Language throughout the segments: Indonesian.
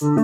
Kita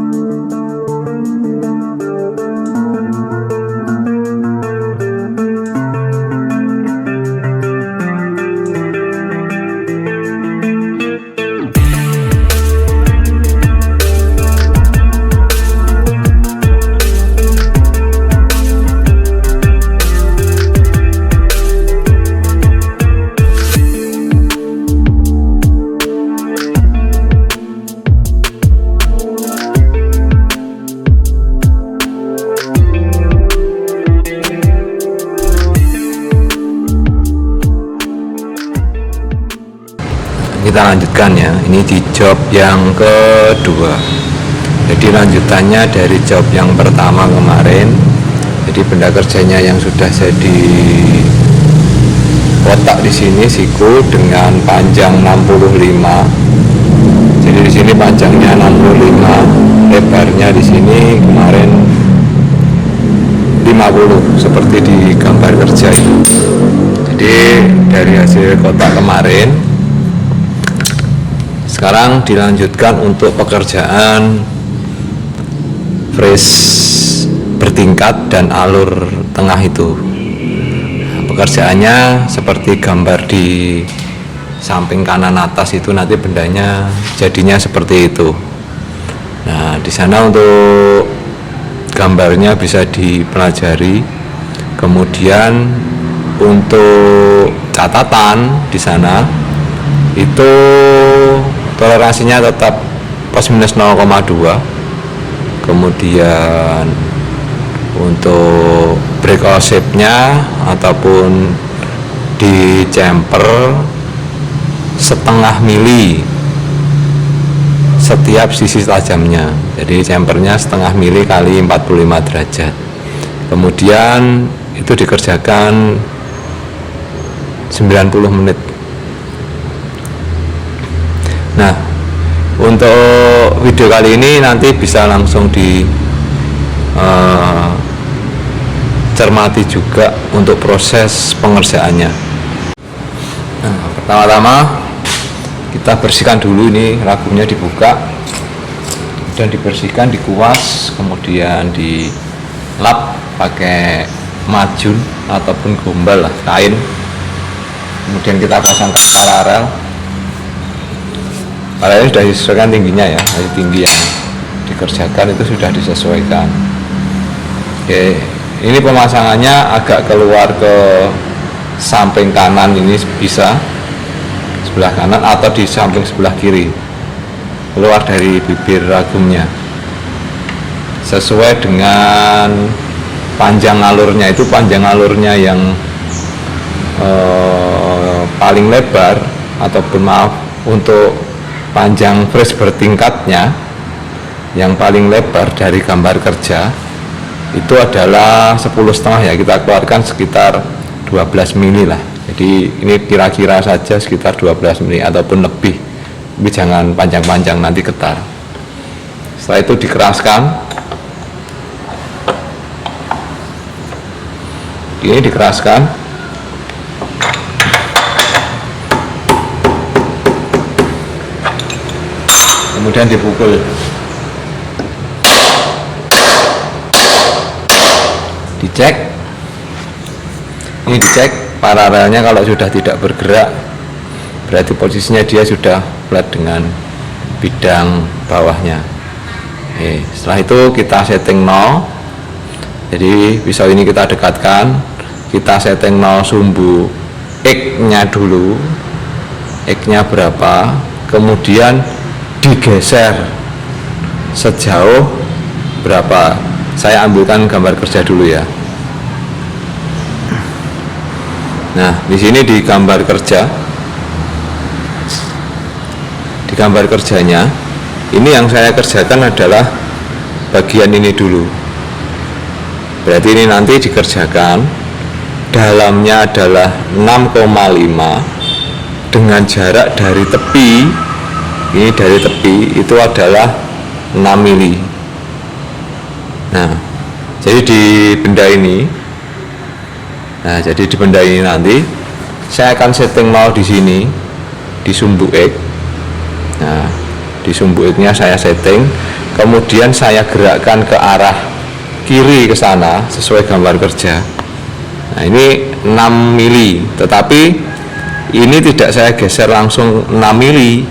lanjutkan ya, ini di job yang kedua. Jadi lanjutannya dari job yang pertama kemarin. Jadi benda kerjanya yang sudah jadi kotak di sini siku dengan panjang 65. Jadi di sini panjangnya 65, lebarnya di sini kemarin 50 seperti di gambar kerja itu. Jadi dari hasil kotak kemarin, sekarang dilanjutkan untuk pekerjaan fresh bertingkat dan alur tengah itu. Pekerjaannya seperti gambar di samping kanan atas itu, nanti bendanya jadinya seperti itu. Nah, di sana untuk gambarnya bisa dipelajari. Kemudian untuk catatan di sana itu toleransinya tetap plus minus 0,2. Kemudian untuk breakout shape-nya ataupun di jumper setengah mili setiap sisi tajamnya. Jadi jumpernya setengah mili kali 45 derajat. Kemudian itu dikerjakan 90 menit. Nah, untuk video kali ini nanti bisa langsung cermati juga untuk proses pengerjaannya. Nah, pertama-tama kita bersihkan dulu, ini ragumnya dibuka dan dibersihkan, dikuas, kemudian dilap pakai majun ataupun gombal lah, kain. Kemudian kita pasangkan paralel. Paralelnya sudah disesuaikan tingginya ya, dari tinggi yang dikerjakan itu sudah disesuaikan. Oke, ini pemasangannya agak keluar ke samping kanan, ini bisa sebelah kanan atau di samping sebelah kiri, keluar dari bibir ragumnya sesuai dengan panjang alurnya. Itu panjang alurnya yang paling lebar, ataupun maaf, untuk panjang fresh bertingkatnya yang paling lebar dari gambar kerja itu adalah 10,5 ya, kita keluarkan sekitar 12 mili lah. Jadi ini kira-kira saja sekitar 12 mili ataupun lebih, tapi jangan panjang-panjang, nanti getar. Setelah itu dikeraskan, ini dikeraskan, kemudian dipukul, dicek. Ini dicek paralelnya, kalau sudah tidak bergerak berarti posisinya dia sudah flat dengan bidang bawahnya. Setelah itu kita setting 0. Jadi pisau ini kita dekatkan, kita setting 0 sumbu X nya dulu, X nya berapa, kemudian digeser sejauh berapa. Saya ambilkan gambar kerja dulu ya. Nah, di sini di gambar kerja, di gambar kerjanya ini yang saya kerjakan adalah bagian ini dulu. Berarti ini nanti dikerjakan dalamnya adalah 6,5 dengan jarak dari tepi, ini dari tepi itu adalah 6 mili. Nah, jadi di benda ini, nanti saya akan setting 0 di sini di sumbu X. Nah, di sumbu X nya saya setting kemudian saya gerakkan ke arah kiri ke sana sesuai gambar kerja. Nah, ini 6 mili, tetapi ini tidak saya geser langsung 6 mili,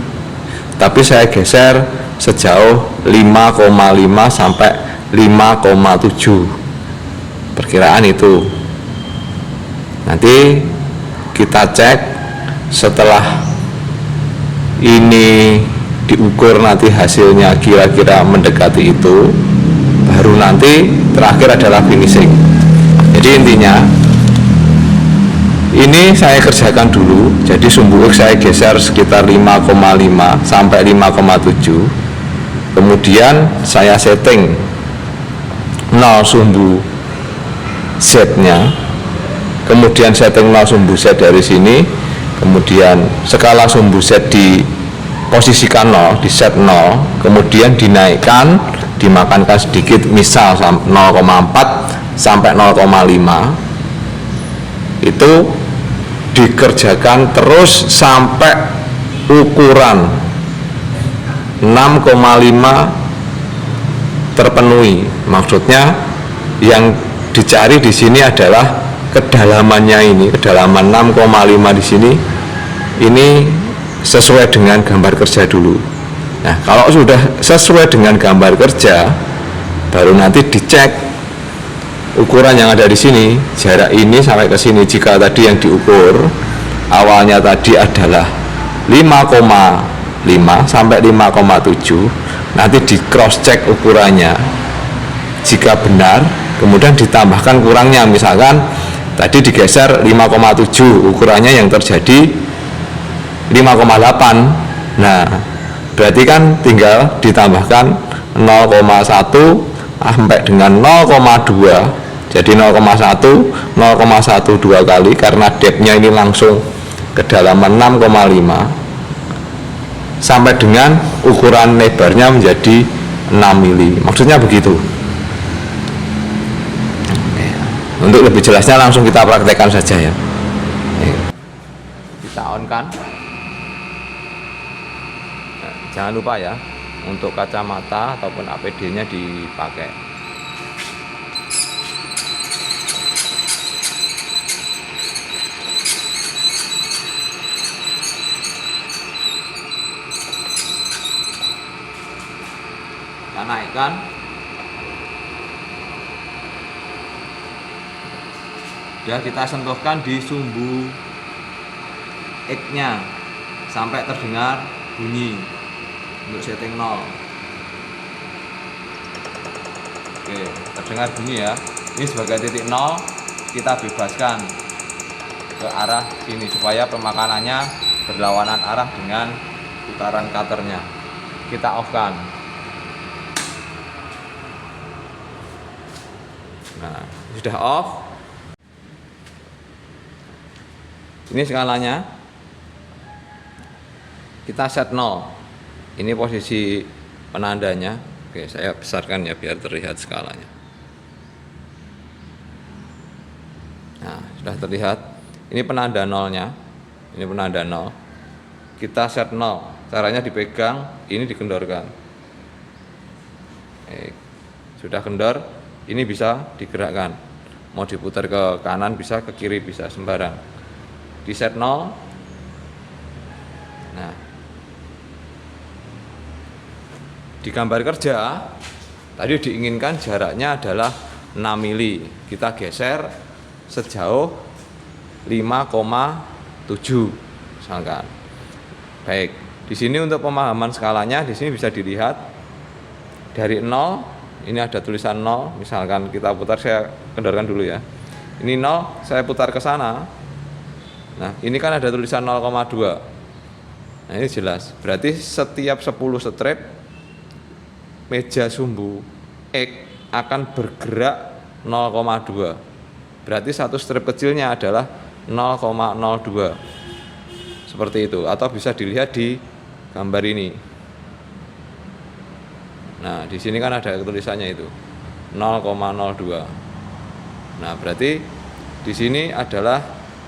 tapi saya geser sejauh 5,5 sampai 5,7, perkiraan itu. Nanti kita cek setelah ini diukur, nanti hasilnya kira-kira mendekati itu, baru nanti terakhir adalah finishing. Jadi intinya ini saya kerjakan dulu. Jadi sumbu X saya geser sekitar 5,5 sampai 5,7. Kemudian saya setting 0 sumbu Z nya, kemudian setting 0 sumbu Z dari sini, kemudian skala sumbu Z diposisikan 0, di set 0, kemudian dinaikkan, dimakankan sedikit, misal 0,4 sampai 0,5, itu dikerjakan terus sampai ukuran 6,5 terpenuhi. Maksudnya yang dicari di sini adalah kedalamannya, ini kedalaman 6,5 di sini, ini sesuai dengan gambar kerja dulu. Nah, kalau sudah sesuai dengan gambar kerja, baru nanti dicek ukuran yang ada di sini, jarak ini sampai ke sini. Jika tadi yang diukur awalnya tadi adalah 5,5 sampai 5,7, nanti di cross check ukurannya. Jika benar, kemudian ditambahkan kurangnya, misalkan tadi digeser 5,7, ukurannya yang terjadi 5,8. Nah, berarti kan tinggal ditambahkan 0,1 sampai dengan 0,2. Jadi 0,1, 0,12 kali, karena depthnya ini langsung kedalaman 6,5, sampai dengan ukuran lebarnya menjadi 6 mili. Maksudnya begitu. Untuk lebih jelasnya langsung kita praktekkan saja ya. Kita on kan. Jangan lupa ya, untuk kacamata ataupun APD-nya dipakai. Kita naikkan. Ya, kita sentuhkan di sumbu X-nya sampai terdengar bunyi untuk setting 0. Oke, terdengar bunyi ya. Ini sebagai titik 0, kita bebaskan ke arah sini supaya pemakanannya berlawanan arah dengan putaran cutternya. Kita off-kan. Nah, sudah off. Ini skalanya kita set 0. Ini posisi penandanya. Oke, saya besarkan ya biar terlihat skalanya. Nah, sudah terlihat. Ini penanda nolnya. Ini penanda 0. Kita set 0. Caranya dipegang, ini dikendorkan. Sudah kendor, ini bisa digerakkan. Mau diputar ke kanan bisa, ke kiri bisa, sembarang. Di set 0. Nah, di gambar kerja tadi diinginkan jaraknya adalah 6 mili. Kita geser sejauh 5,7 misalkan. Baik, di sini untuk pemahaman skalanya, di sini bisa dilihat dari 0, ini ada tulisan 0, misalkan kita putar, saya kendorkan dulu ya. Ini 0, saya putar ke sana. Nah, ini kan ada tulisan 0,2. Nah, ini jelas. Berarti setiap 10 strip meja sumbu X akan bergerak 0,2. Berarti satu strip kecilnya adalah 0,02. Seperti itu, atau bisa dilihat di gambar ini. Nah, di sini kan ada tulisannya itu 0,02. Nah, berarti di sini adalah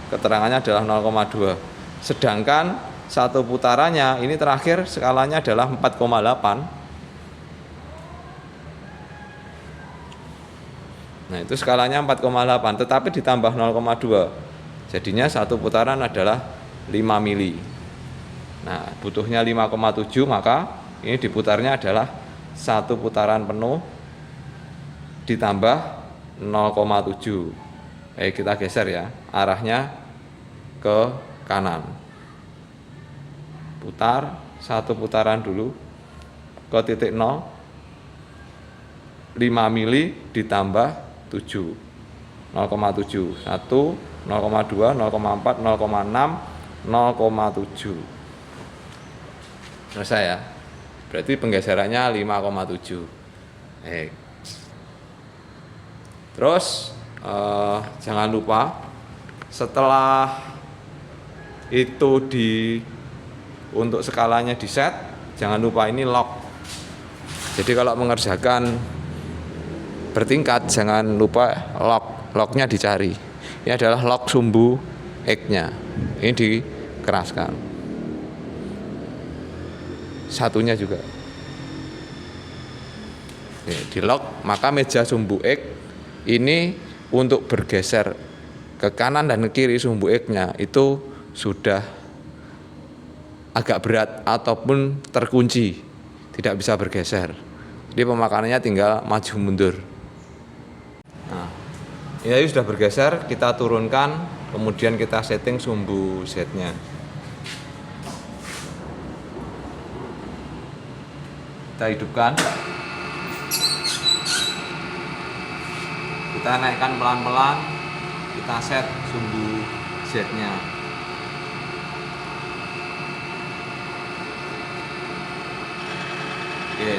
keterangannya adalah 0,2. Sedangkan satu putarannya ini terakhir skalanya adalah 4,8. Nah, itu skalanya 4,8, tetapi ditambah 0,2. Jadinya satu putaran adalah 5 mili. Nah, butuhnya 5,7, maka ini diputarnya adalah satu putaran penuh ditambah 0,7. Kita geser ya, arahnya ke kanan. Putar satu putaran dulu ke titik 0, 5 mili ditambah 7, 0,7, 1, 0,2, 0,4, 0,6, 0,7. Selesai ya. Berarti penggeserannya 5,7. Terus jangan lupa setelah itu untuk skalanya di set, jangan lupa ini lock. Jadi kalau mengerjakan bertingkat jangan lupa locknya dicari. Ini adalah lock sumbu X-nya. Ini dikeraskan. Satunya juga. Di lock, maka meja sumbu X ini untuk bergeser ke kanan dan ke kiri sumbu X-nya itu sudah agak berat ataupun terkunci, tidak bisa bergeser. Jadi pemakanannya tinggal maju mundur. Nah, ini sudah bergeser, kita turunkan, kemudian kita setting sumbu Z-nya. Kita hidupkan. Kita naikkan pelan-pelan, kita set sumbu Z-nya. Oke,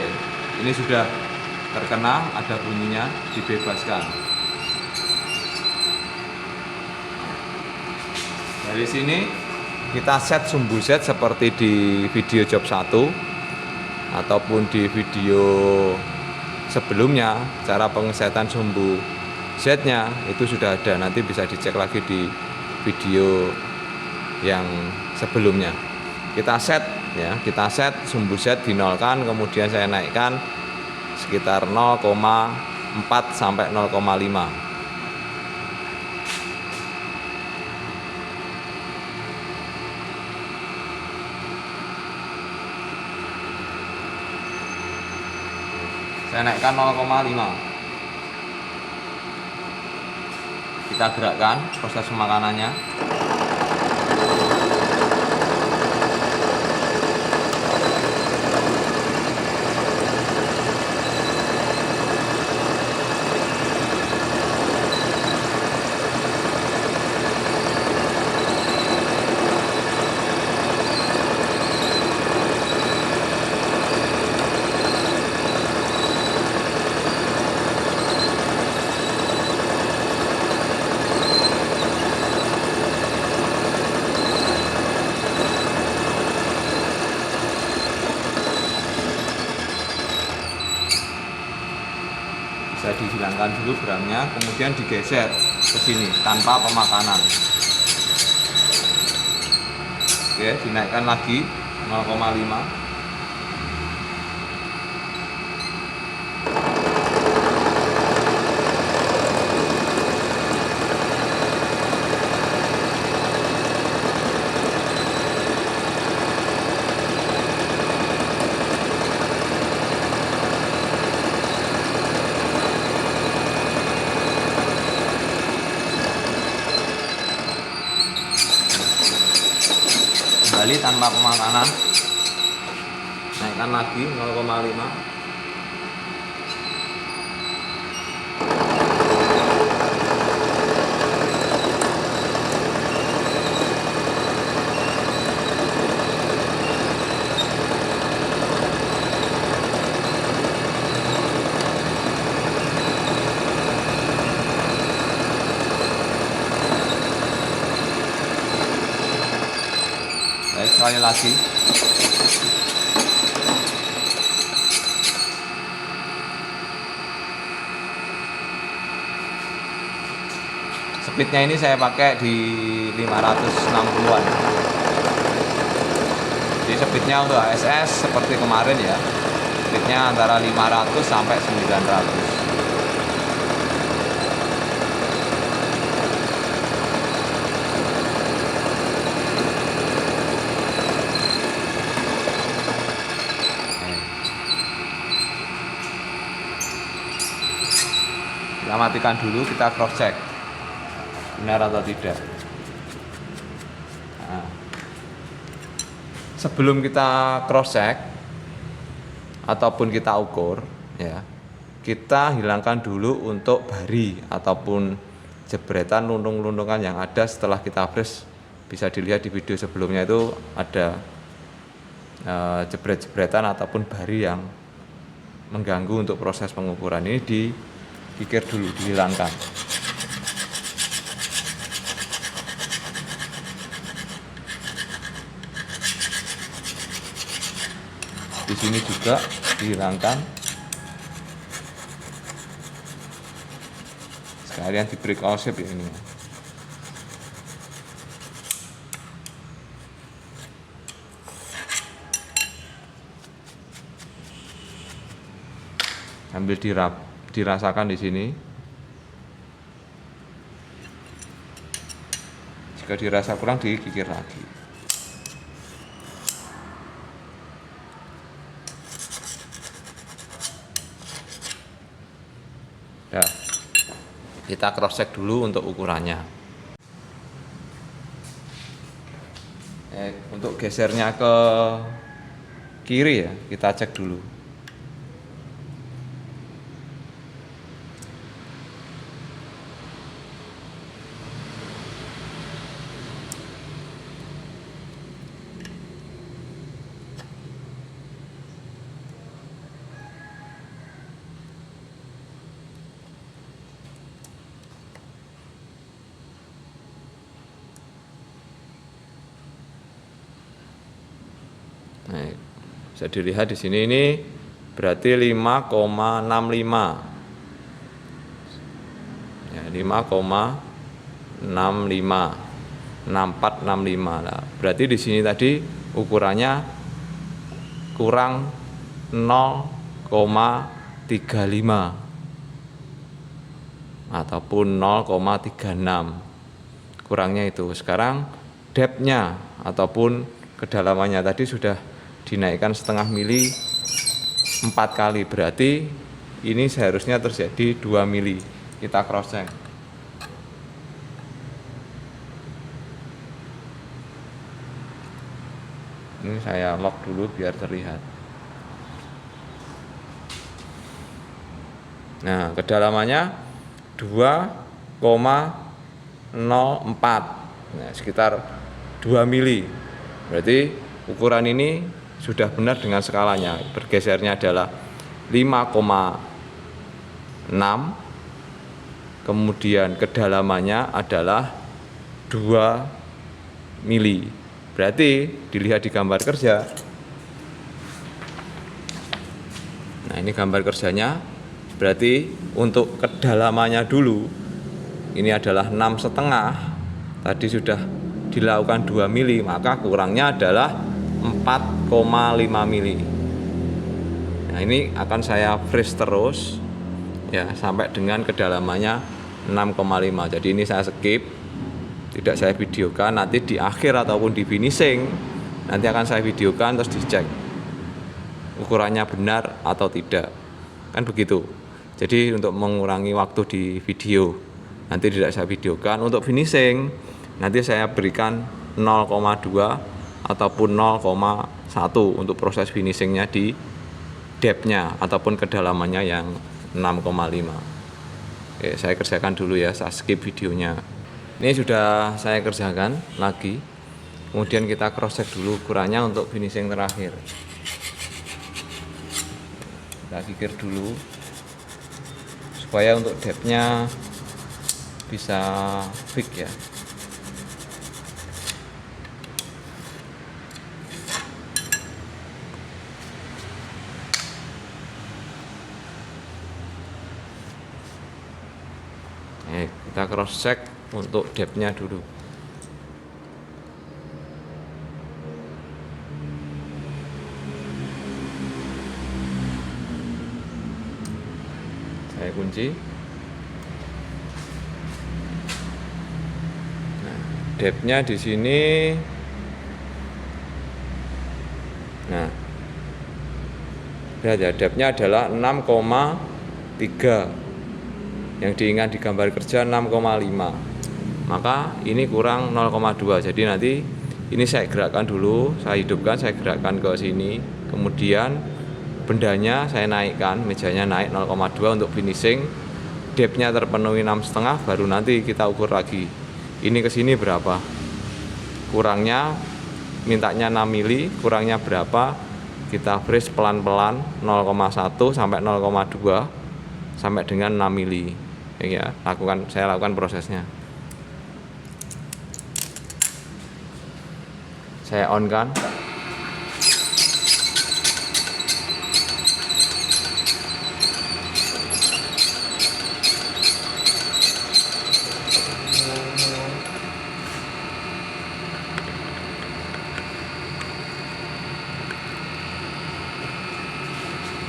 ini sudah terkena, ada bunyinya, dibebaskan. Dari sini kita set sumbu Z seperti di video job 1 ataupun di video sebelumnya. Cara pengesetan sumbu Z-nya itu sudah ada, nanti bisa dicek lagi di video yang sebelumnya. Kita set ya, kita set sumbu Z dinolkan, kemudian saya naikkan sekitar 0,4 sampai 0,5. Saya naikkan 0,5. Kita gerakkan proses pemakanannya. Bisa dihilangkan dulu gramnya, kemudian digeser ke sini tanpa pemakanan. Oke, dinaikkan lagi 0,5. Kembali tanpa pemakanan, naikkan lagi 0,5. Baik, sekali lagi. Speednya ini saya pakai di 560-an. Jadi speednya untuk ASS seperti kemarin ya, speednya antara 500 sampai 900. Kita matikan dulu, kita cross check benar atau tidak. Nah, sebelum kita cross check ataupun kita ukur ya, kita hilangkan dulu untuk bari ataupun jebretan luntung-luntungan yang ada setelah kita fresh. Bisa dilihat di video sebelumnya itu ada jebret-jebretan ataupun bari yang mengganggu untuk proses pengukuran. Ini dikikir dulu, dihilangkan. Di sini juga dihilangkan. Sekalian diberi konsep ya ini. Sambil dirasakan di sini. Jika dirasa kurang, digigir lagi. Nah, kita cross check dulu untuk ukurannya. Untuk gesernya ke kiri ya, kita cek dulu. Nah, bisa dilihat di sini ini berarti 5,65. Ya, 5,65. 6465. Nah, berarti di sini tadi ukurannya kurang 0,35 ataupun 0,36. Kurangnya itu. Sekarang depth-nya ataupun kedalamannya tadi sudah dinaikkan setengah mili 4 kali, berarti ini seharusnya terjadi 2 mili. Kita cross check. Ini saya lock dulu biar terlihat. Nah, kedalamannya 2,04. Nah, sekitar 2 mili. Berarti ukuran ini sudah benar dengan skalanya. Bergesernya adalah 5,6, kemudian kedalamannya adalah 2 mili. Berarti dilihat di gambar kerja. Nah, ini gambar kerjanya. Berarti untuk kedalamannya dulu ini adalah 6,5. Tadi sudah dilakukan 2 mili, maka kurangnya adalah 4,5 mili. Nah, ini akan saya freeze terus ya sampai dengan kedalamannya 6,5. Jadi ini saya skip, tidak saya videokan. Nanti di akhir ataupun di finishing nanti akan saya videokan terus dicek ukurannya benar atau tidak, kan begitu. Jadi untuk mengurangi waktu di video nanti tidak saya videokan. Untuk finishing nanti saya berikan 0,2 ataupun 0,1 untuk proses finishingnya di depth-nya ataupun kedalamannya yang 6,5. Oke, saya kerjakan dulu ya, saya skip videonya. Ini sudah saya kerjakan lagi. Kemudian kita cross check dulu ukurannya untuk finishing terakhir. Kita kikir dulu supaya untuk depth-nya bisa fix ya. Kita cross check untuk depth-nya dulu. Saya kunci. Nah, depth-nya di sini. Nah, lihat ya, depth-nya adalah 6,3. yang diingat di gambar kerja 6,5, maka ini kurang 0,2. Jadi nanti ini saya gerakkan dulu, saya hidupkan, saya gerakkan ke sini, kemudian bendanya saya naikkan, mejanya naik 0,2 untuk finishing. Depthnya terpenuhi 6,5, baru nanti kita ukur lagi ini ke sini berapa, kurangnya mintanya 6 mili, kurangnya berapa, kita freeze pelan-pelan 0,1 sampai 0,2 sampai dengan 6 mili ya. Saya lakukan prosesnya. Saya on kan.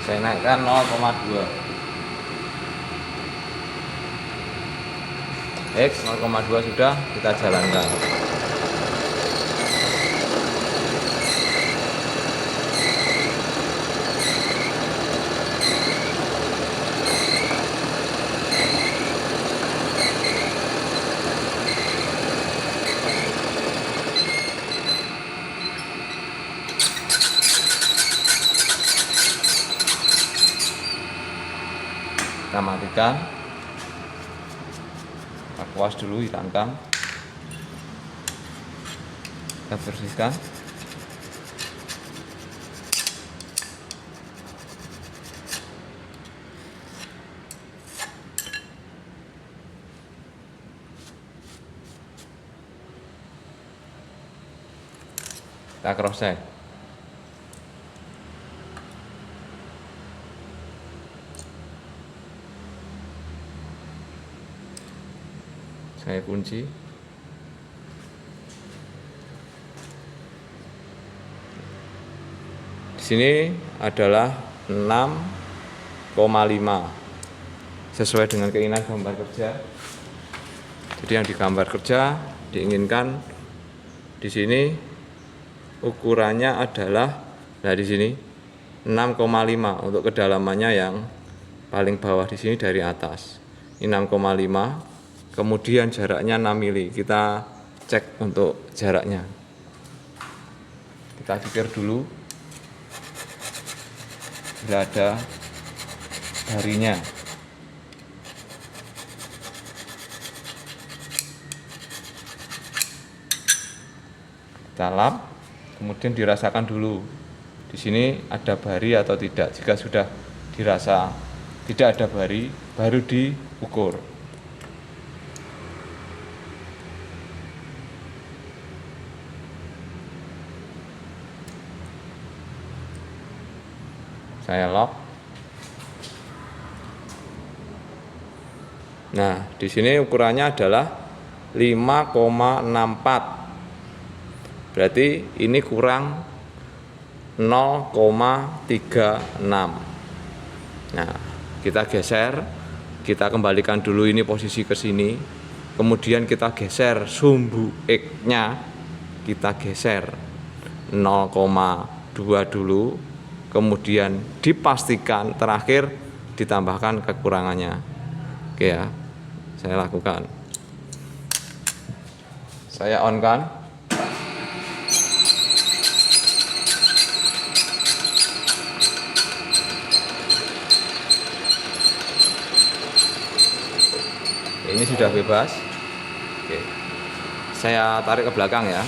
Saya naikkan 0,2. X 0,2 sudah, kita jalankan. Kita matikan, kita kuas dulu, hitangkan, kita bersihkan. Kita cross check. Saya kunci. Di sini adalah 6,5 sesuai dengan keinginan gambar kerja. Jadi yang di gambar kerja diinginkan di sini ukurannya adalah, nah di sini 6,5 untuk kedalamannya yang paling bawah di sini dari atas. Ini 6,5. Kemudian jaraknya 6 mili. Kita cek untuk jaraknya. Kita jikir dulu. Bila ada harinya. Kita lap, kemudian dirasakan dulu. Di sini ada bari atau tidak. Jika sudah dirasa tidak ada bari, baru diukur. Saya lock. Nah, di sini ukurannya adalah 5,64. Berarti ini kurang 0,36. Nah, kita geser, kita kembalikan dulu ini posisi ke sini. Kemudian kita geser sumbu X-nya, kita geser 0,2 dulu. Kemudian dipastikan terakhir ditambahkan kekurangannya. Oke ya, saya lakukan. Saya on kan. Ini sudah bebas. Oke. Saya tarik ke belakang ya.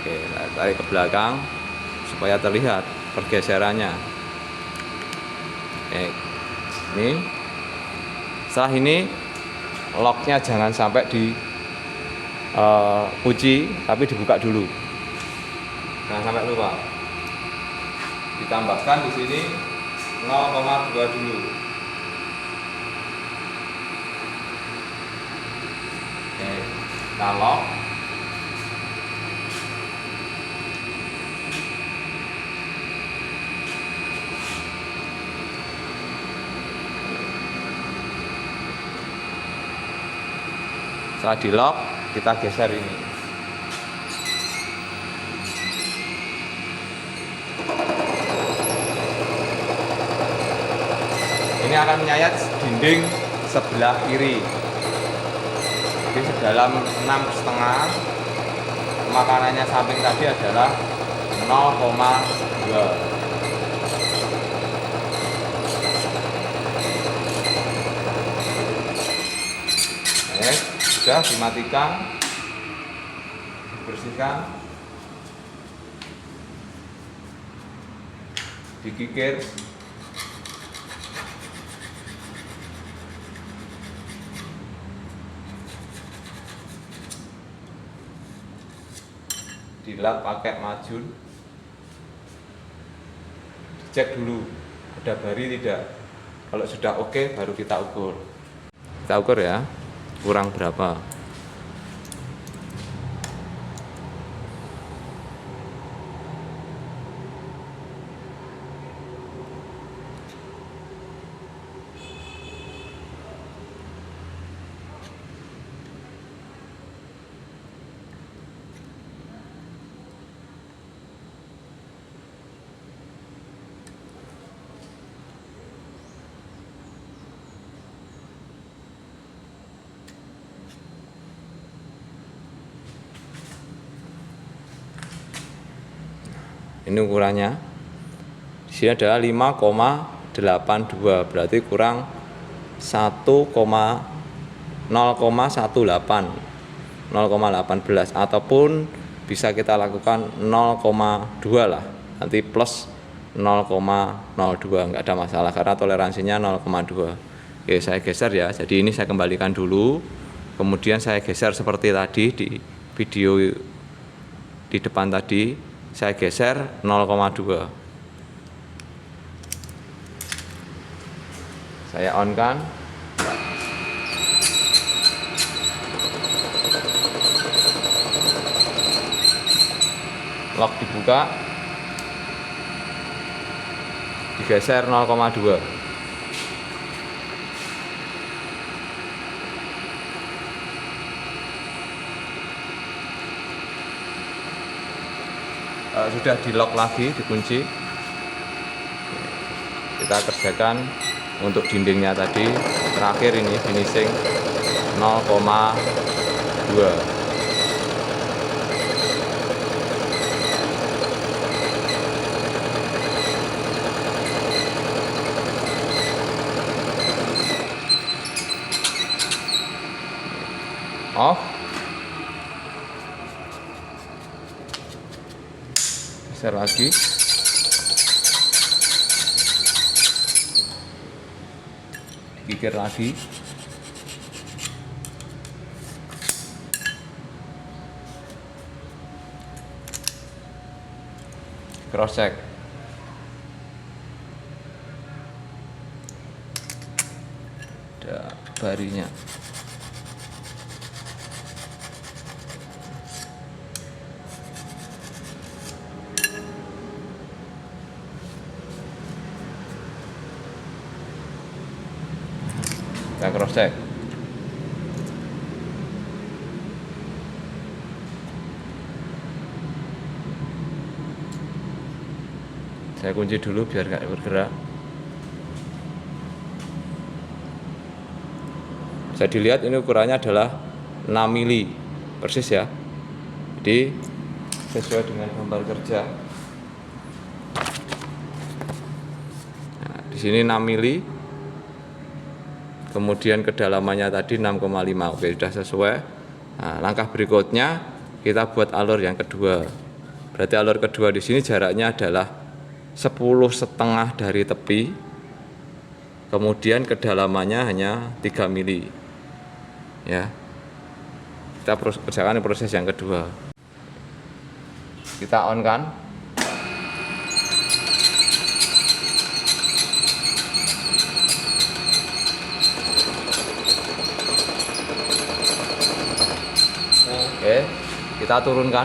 Oke, saya tarik ke belakang supaya terlihat pergeserannya. Oke. Ini. Setelah ini locknya jangan sampai di kunci, tapi dibuka dulu. Jangan sampai lupa. Ditambahkan di sini 0,2 dulu. Oke, kita lock. Setelah di lock, kita geser ini. Ini akan menyayat dinding sebelah kiri. Jadi sedalam 6,5, makanannya samping tadi adalah 0,2. Sudah dimatikan, dibersihkan, dikikir. Dilap pakai majun, dicek dulu ada bari tidak. Kalau sudah oke baru kita ukur. Kita ukur ya, kurang berapa. Ini ukurannya. Di sini adalah 5,82, berarti kurang 0,18 ataupun bisa kita lakukan 0,2 lah. Nanti plus 0,02 enggak ada masalah karena toleransinya 0,2. Oke, saya geser ya. Jadi ini saya kembalikan dulu. Kemudian saya geser seperti tadi di video di depan tadi. Saya geser 0,2. Saya on kan. Lock dibuka. Digeser 0,2. Sudah di lock lagi, dikunci. Kita kerjakan untuk dindingnya tadi. Terakhir ini finishing 0,2. Off. Geser lagi. Dikikir lagi. Cross check. Ada barinya. Kita cross check. Saya kunci dulu biar nggak bergerak. Bisa dilihat ini ukurannya adalah 6 mili persis ya. Jadi sesuai dengan gambar kerja. Nah, di sini 6 mili. Kemudian kedalamannya tadi 6,5. Oke, sudah sesuai. Nah, langkah berikutnya kita buat alur yang kedua. Berarti alur kedua di sini jaraknya adalah 10,5 dari tepi. Kemudian kedalamannya hanya 3 mili. Ya. Kita kerjakan proses yang kedua. Kita on kan? Oke, kita turunkan.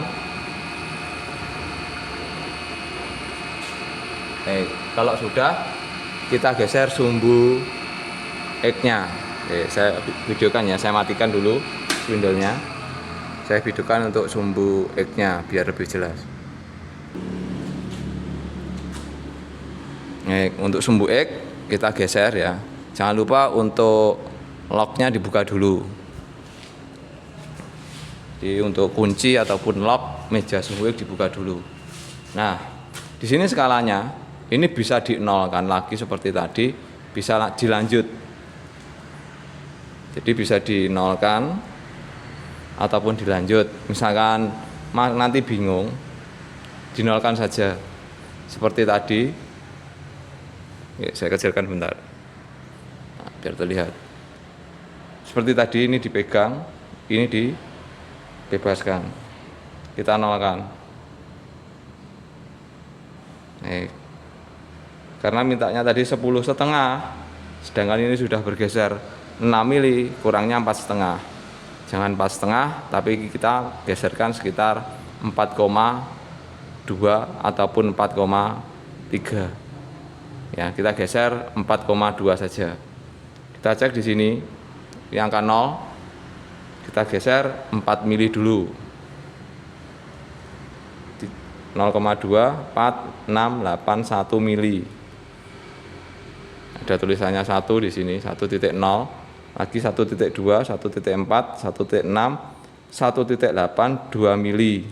Kalau sudah, kita geser sumbu X-nya. Oke, saya videokan ya, saya matikan dulu spindle-nya. Saya videokan untuk sumbu X-nya biar lebih jelas. Untuk sumbu X kita geser ya. Jangan lupa untuk locknya dibuka dulu. Jadi untuk kunci ataupun lock meja sumbu dibuka dulu. Nah, di sini skalanya ini bisa dinolkan lagi seperti tadi, bisa dilanjut. Jadi bisa dinolkan ataupun dilanjut. Misalkan nanti bingung, dinolkan saja. Seperti tadi. Ya, saya kecilkan bentar. Nah, biar terlihat. Seperti tadi ini dipegang, ini dibebaskan. Kita nolkan. Nih. Karena mintanya tadi 10,5, sedangkan ini sudah bergeser 6 mili, kurangnya 4,5. Jangan 4,5, tapi kita geserkan sekitar 4,2 ataupun 4,3. Ya, kita geser 4,2 saja. Kita cek di sini, di angka 0, kita geser 4 mili dulu. 0,2, 4, 6, 8, 1 mili. Ada tulisannya 1 di sini, 1.0, lagi 1.2, 1.4, 1.6, 1.8, 2 mili.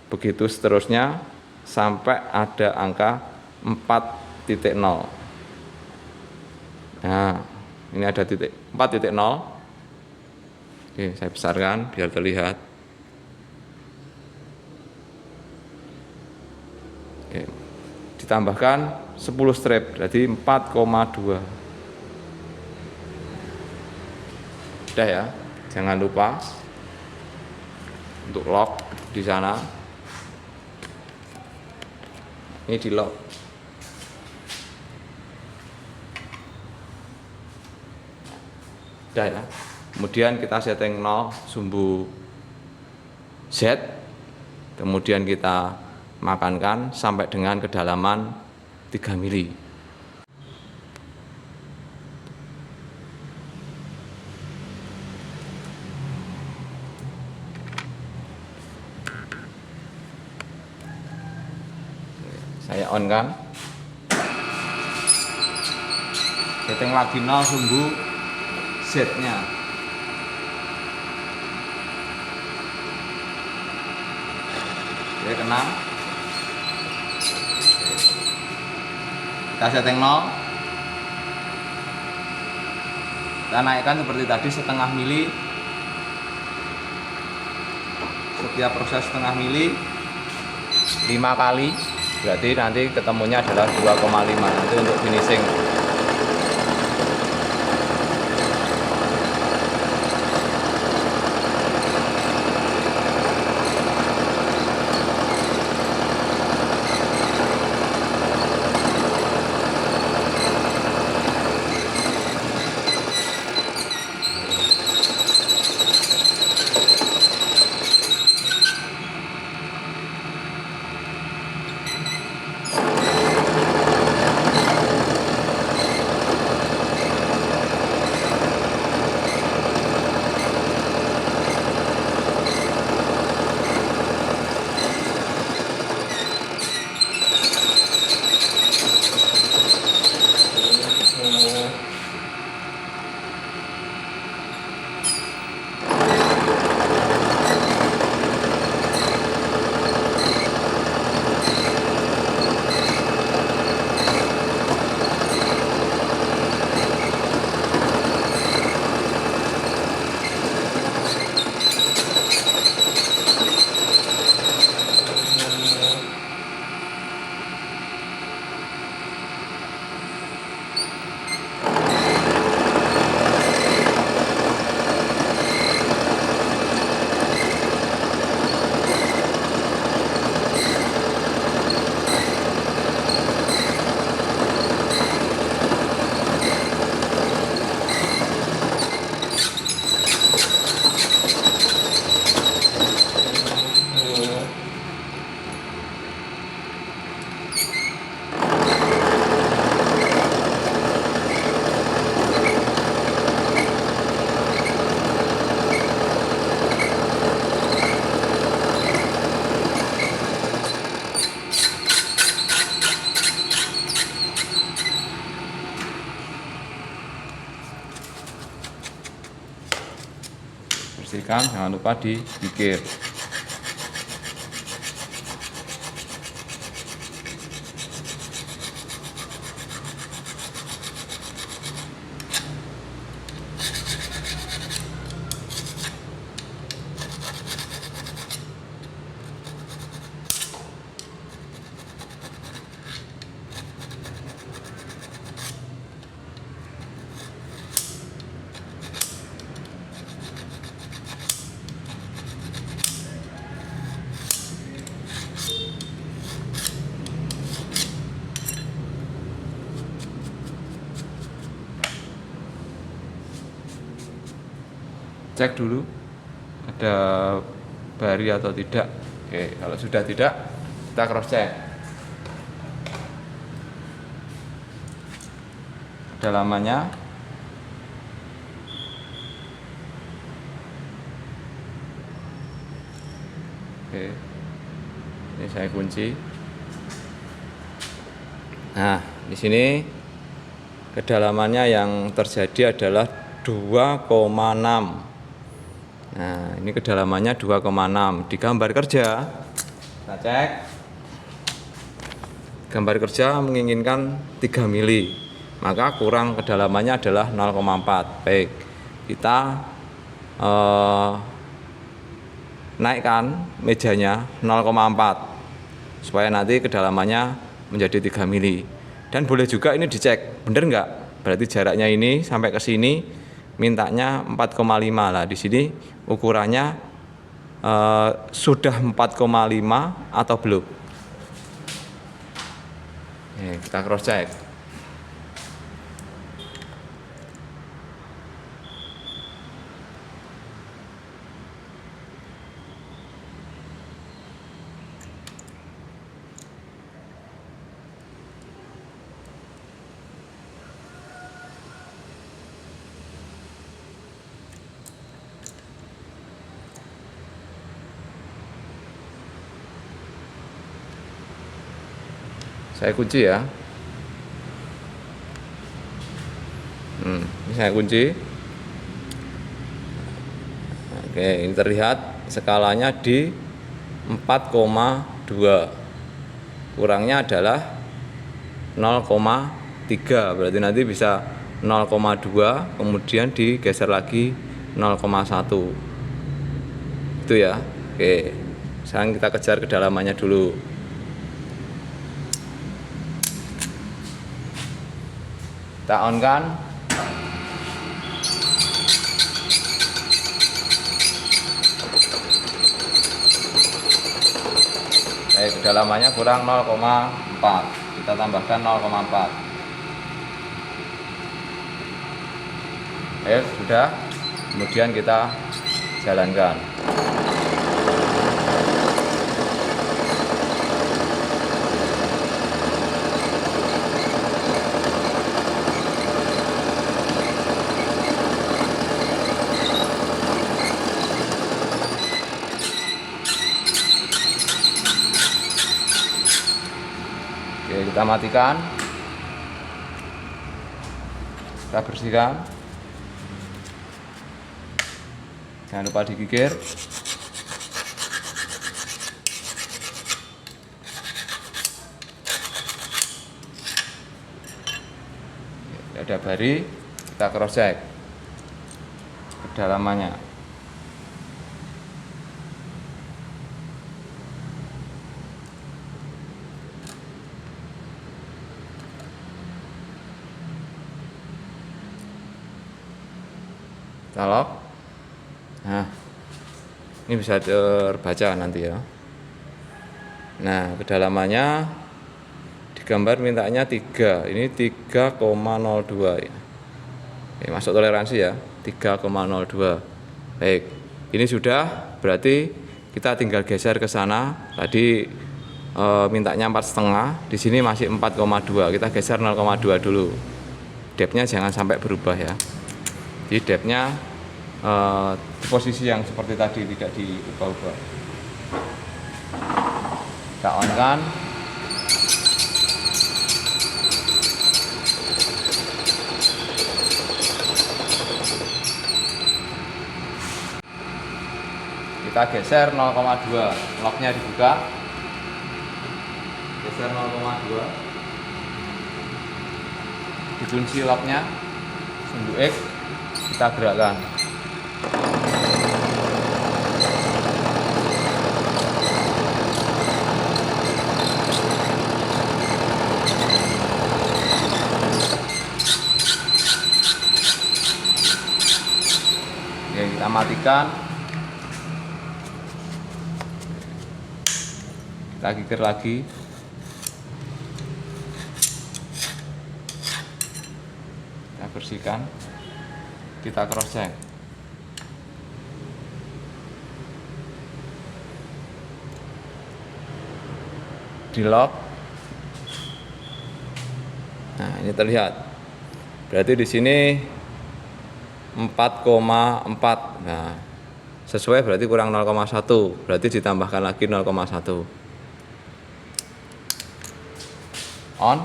Begitu seterusnya sampai ada angka 4.0. Nah, ini ada titik 4.0. Oke, saya besarkan biar terlihat. Oke. Ditambahkan 10 strip, berarti 4,2. Udah ya, jangan lupa untuk lock di sana. Ini di lock. Udah ya. Kemudian kita setting 0 sumbu Z. Kemudian kita makankan sampai dengan kedalaman 3 mili. Saya on kan. Setting lagi 0 sumbu Z-nya. Oke, kena. Kita setting 0. Kita naikkan seperti tadi setengah mili. Setiap proses setengah mili 5 kali. Berarti nanti ketemunya adalah 2,5 nanti untuk finishing. bersihkan, jangan lupa dikikir. Cek dulu ada bari atau tidak. Oke, kalau sudah tidak, kita cross check kedalamannya. Oke, ini saya kunci. Nah, di sini kedalamannya yang terjadi adalah 2,6. Nah, ini kedalamannya 2,6. Di gambar kerja, kita cek. Gambar kerja menginginkan 3 mili, maka kurang kedalamannya adalah 0,4. Baik, kita naikkan mejanya 0,4 supaya nanti kedalamannya menjadi 3 mili. Dan boleh juga ini dicek, bener nggak? Berarti jaraknya ini sampai ke sini mintanya 4,5 lah. Di sini ukurannya sudah 4,5 atau belum? Kita cross check. Saya kunci ya. Ini saya kunci. Oke, ini terlihat skalanya di 4,2. Kurangnya adalah 0,3. Berarti nanti bisa 0,2 kemudian digeser lagi 0,1. Itu ya. Oke. Sekarang kita kejar kedalamannya dulu. Kita on kan. Kedalamannya kurang 0,4. Kita tambahkan 0,4. Sudah. Kemudian kita jalankan. Kita matikan, kita bersihkan, jangan lupa dikikir. Ada bari, kita cross check kedalamannya. Kita lock. Nah, ini bisa terbaca nanti ya. Nah, kedalamannya digambar mintanya 3. Ini 3,02 ya. Masuk toleransi ya, 3,02. Baik, ini sudah, berarti kita tinggal geser ke sana. Tadi mintanya 4,5, di sini masih 4,2. Kita geser 0,2 dulu. Depthnya jangan sampai berubah ya. Jadi depthnya di posisi yang seperti tadi, tidak diubah-ubah. Kita on kan. Kita geser 0,2, locknya dibuka, geser 0,2, dikunci locknya, sumbu X kita gerakkan. Oke, kita matikan. Kita kikir lagi. Kita bersihkan. Kita cross check. Di lock. Nah, ini terlihat. Berarti di sini 4,4. Nah, sesuai berarti kurang 0,1. Berarti ditambahkan lagi 0,1. On.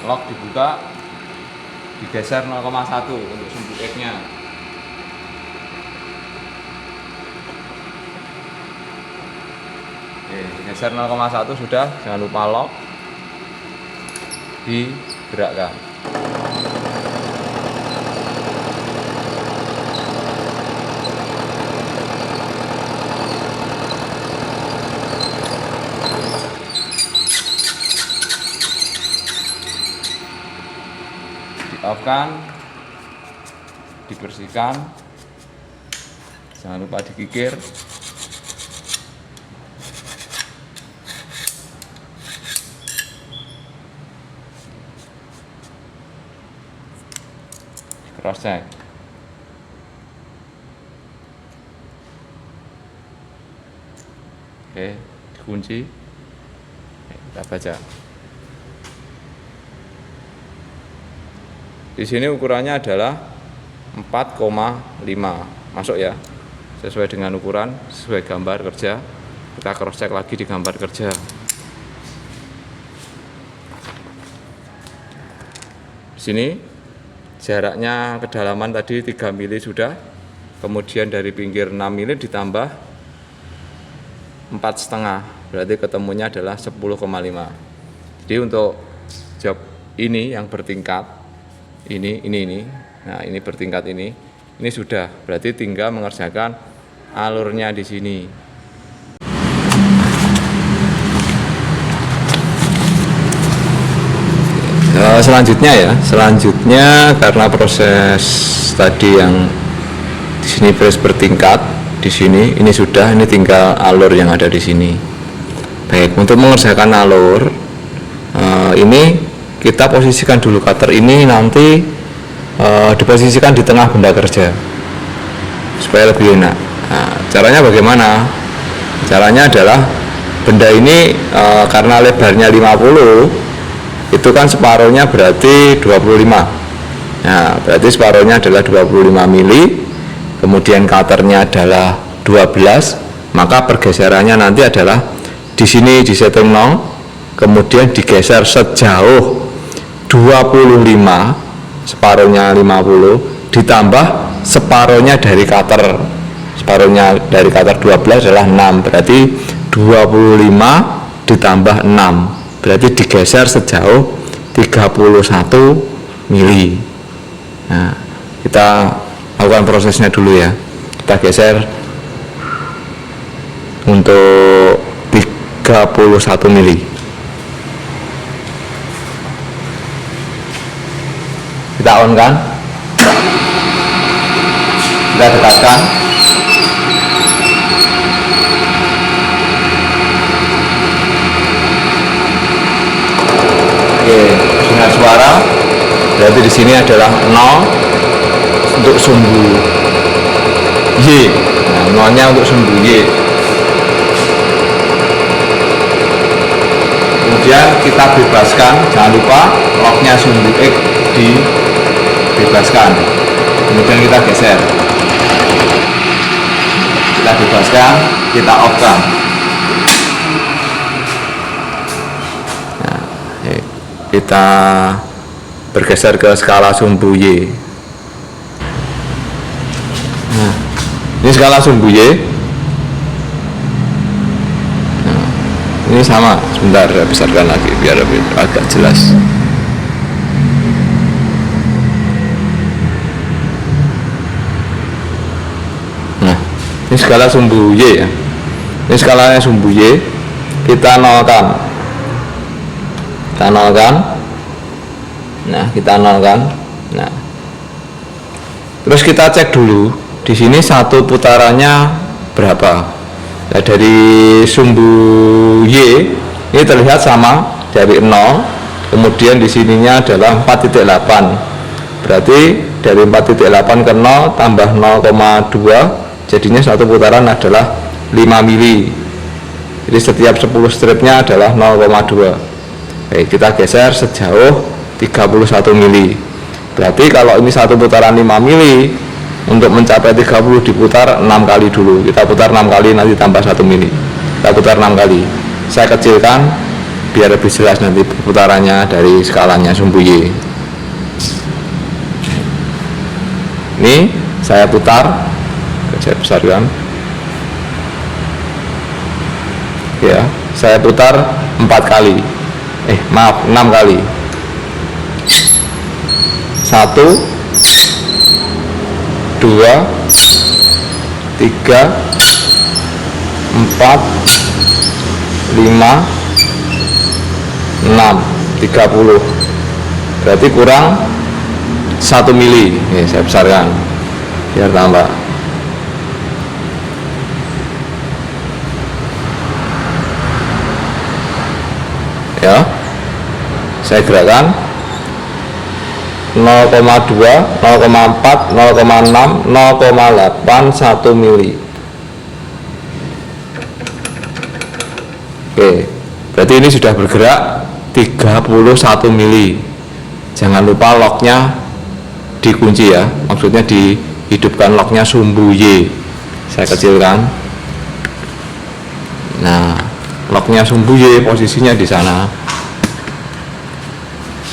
Lock dibuka, digeser 0,1 untuk sumbu X-nya. Oke, digeser 0,1 sudah, jangan lupa lock, digerakkan. Off-kan, dibersihkan, jangan lupa dikikir. Cross check. Oke, dikunci. Kita baca. Di sini ukurannya adalah 4,5, masuk ya, sesuai dengan ukuran, sesuai gambar kerja. Kita cross check lagi di gambar kerja. Di sini jaraknya kedalaman tadi 3 mili sudah, kemudian dari pinggir 6 mili ditambah 4,5, berarti ketemunya adalah 10,5. Jadi untuk job ini yang bertingkat, ini, nah ini bertingkat ini sudah, berarti tinggal mengerjakan alurnya di sini. Selanjutnya karena proses tadi yang di sini brace bertingkat, di sini ini sudah, ini tinggal alur yang ada di sini. Baik, untuk mengerjakan alur ini kita posisikan dulu cutter ini, nanti diposisikan di tengah benda kerja supaya lebih enak. Nah, caranya bagaimana? Caranya adalah benda ini karena lebarnya 50, itu kan separuhnya berarti 25. Nah, berarti separuhnya adalah 25 mili, kemudian cutternya adalah 12, maka pergeserannya nanti adalah di sini di setting 0, kemudian digeser sejauh 25, separuhnya 50, ditambah separuhnya dari cutter. Separuhnya dari cutter 12 adalah 6, berarti 25 ditambah 6, berarti digeser sejauh 31 mili. Nah, kita lakukan prosesnya dulu ya. Kita geser untuk 31 mili. Kita on kan, kita dekatkan, oke, dengan suara berarti di sini adalah 0 untuk sumbu Y, nah 0-nya untuk sumbu Y. Kemudian kita bebaskan, jangan lupa locknya sumbu X dibebaskan, kemudian kita geser, kita bebaskan, kita off-kan. Nah, kita bergeser ke skala sumbu Y. Nah, ini skala sumbu Y. Nah, ini sama, sebentar saya besarkan lagi biar lebih agak jelas. Nah, ini skala sumbu Y ya. Ini skalanya sumbu Y, kita nolkan. Kita nolkan. Nah, kita nolkan. Nah, terus kita cek dulu di sini satu putarannya berapa. Nah, dari sumbu Y ini terlihat sama dari 0, kemudian di sininya adalah 4,8. Berarti dari 4,8 ke 0 tambah 0,2, jadinya satu putaran adalah 5 mili. Jadi setiap 10 stripnya adalah 0,2. Baik, kita geser sejauh 31 mili. Berarti kalau ini satu putaran 5 mili, untuk mencapai 30 diputar 6 kali dulu. Kita putar 6 kali, nanti tambah 1 mili. Kita putar 6 kali. Saya kecilkan biar lebih jelas nanti putarannya dari skalanya sumbu Y. Ini saya putar, saya besarkan. Ya, saya putar 4 kali. 6 kali. 1, 2, 3, 4, 5, 6, 30. Berarti kurang 1 mili. Saya besarkan biar tambah. Ya, saya gerakan 0,2, 0,4, 0,6, 0,8, 1 mili. Oke, berarti ini sudah bergerak 31 mili. Jangan lupa locknya dikunci ya, maksudnya dihidupkan locknya sumbu Y. Saya kecilkan. Nah, locknya sumbu Y posisinya di sana.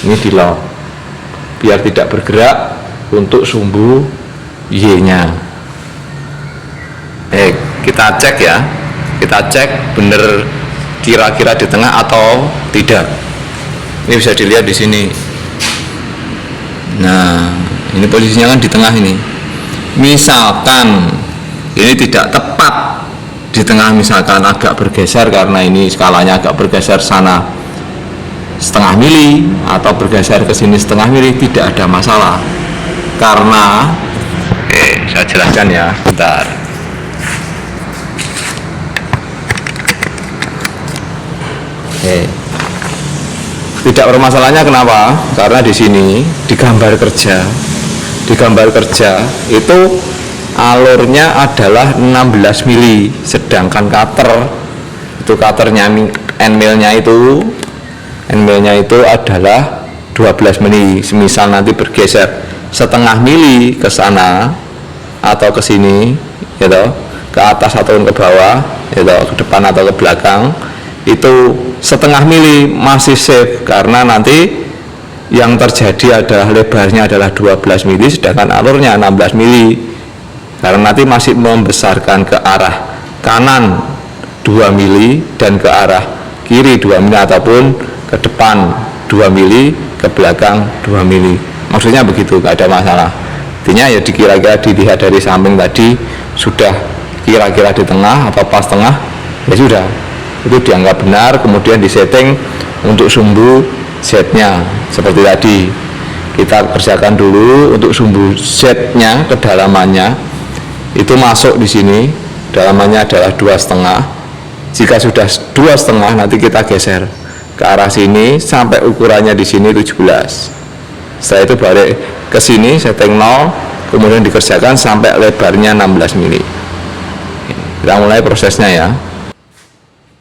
Ini di lock biar tidak bergerak untuk sumbu Y-nya. Kita cek ya, kita cek bener kira-kira di tengah atau tidak. Ini bisa dilihat di sini. Nah, ini posisinya kan di tengah ini. Misalkan ini tidak tepat di tengah, misalkan agak bergeser karena ini skalanya agak bergeser sana setengah mili atau bergeser ke sini setengah mili, tidak ada masalah. Karena saya jelaskan ya, bentar. Tidak bermasalahnya kenapa? Karena di sini di gambar kerja itu alurnya adalah 16 mili, sedangkan cutternya end millnya itu adalah 12 mili. Semisal nanti bergeser setengah mili ke sana atau ke sini, gitu, ke atas atau ke bawah, gitu, ke depan atau ke belakang, itu setengah mili masih safe karena nanti yang terjadi adalah lebarnya adalah 12 mili sedangkan alurnya 16 mili, karena nanti masih membesarkan ke arah kanan 2 mili dan ke arah kiri 2 mili ataupun ke depan 2 mili, ke belakang 2 mili. Maksudnya begitu, gak ada masalah. Artinya ya dikira-kira dilihat dari samping tadi sudah kira-kira di tengah atau pas tengah, ya sudah, itu dianggap benar. Kemudian disetting untuk sumbu Z-nya seperti tadi. Kita kerjakan dulu untuk sumbu Z-nya, kedalamannya itu masuk di sini, dalamannya adalah 2,5. Jika sudah 2,5 nanti kita geser ke arah sini sampai ukurannya di sini 17. Setelah itu balik ke sini setting 0, kemudian dikerjakan sampai lebarnya 16 mili. Kita mulai prosesnya ya.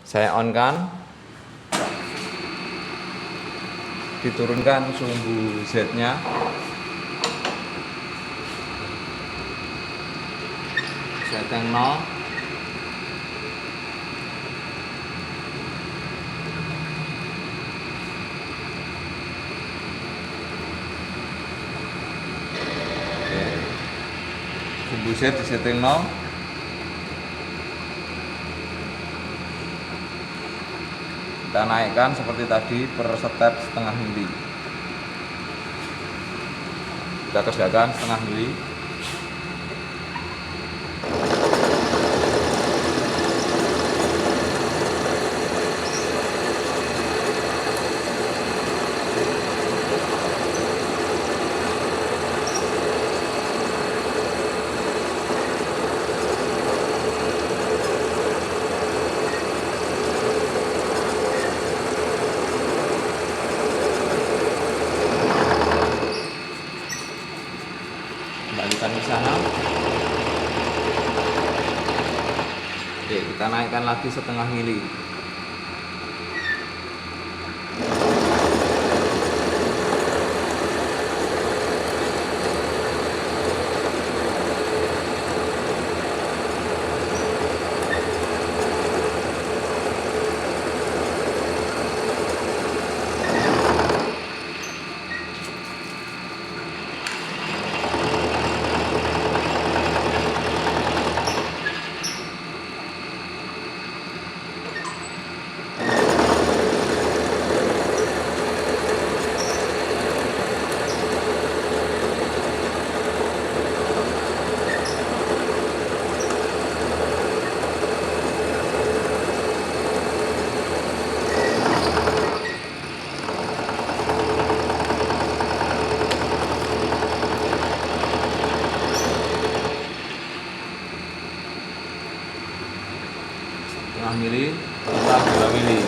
Saya on kan, diturunkan sumbu Z-nya. Setting 0. Buset di setting 0. Kita naikkan seperti tadi per step setengah mili. Kita kerjakan setengah mili. Kembalikan ke sana. Oke, kita naikkan lagi setengah mili. Setengah mili, kita 2 mili.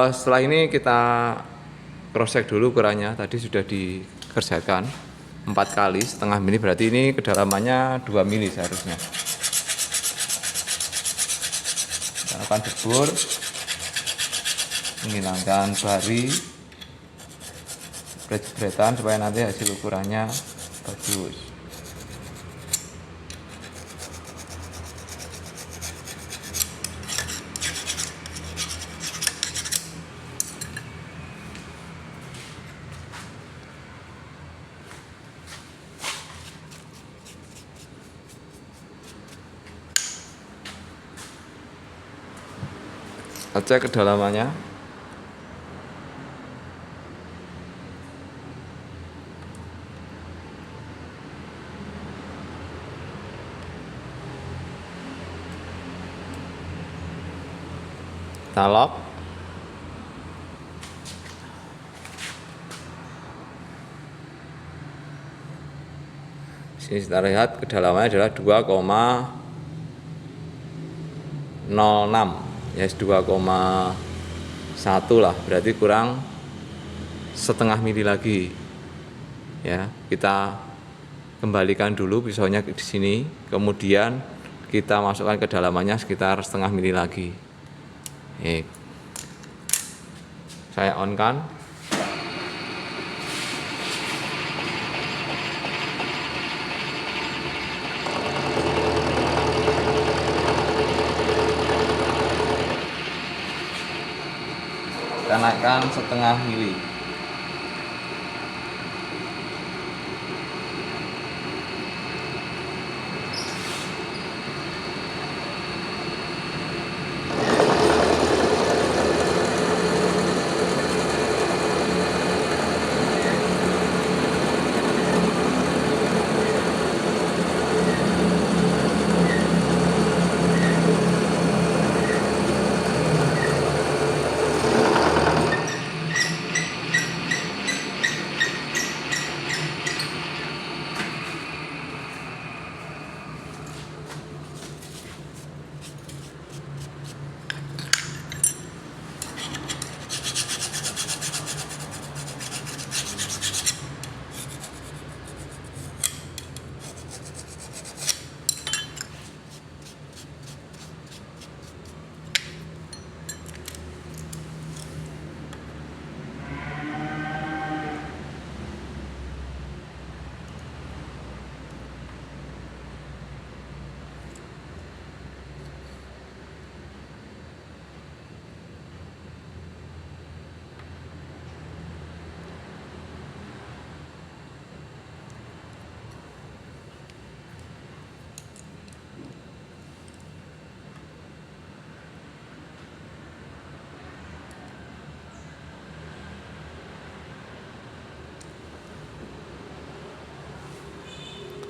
Setelah ini kita cross check dulu ukurannya. Tadi sudah dikerjakan 4 kali setengah mili, berarti ini kedalamannya 2 mili seharusnya. Kita lakukan debur, menghilangkan bari, jepret-jepretan supaya nanti hasil ukurannya bagus. Kita cek kedalamannya. Kita lock. Sini kita lihat kedalamannya adalah 2,06. Ya, 2,1 lah, berarti kurang setengah mili lagi. Ya, kita kembalikan dulu pisaunya di sini, kemudian kita masukkan kedalamannya sekitar setengah mili lagi. Saya on kan. Kita naikkan setengah mili.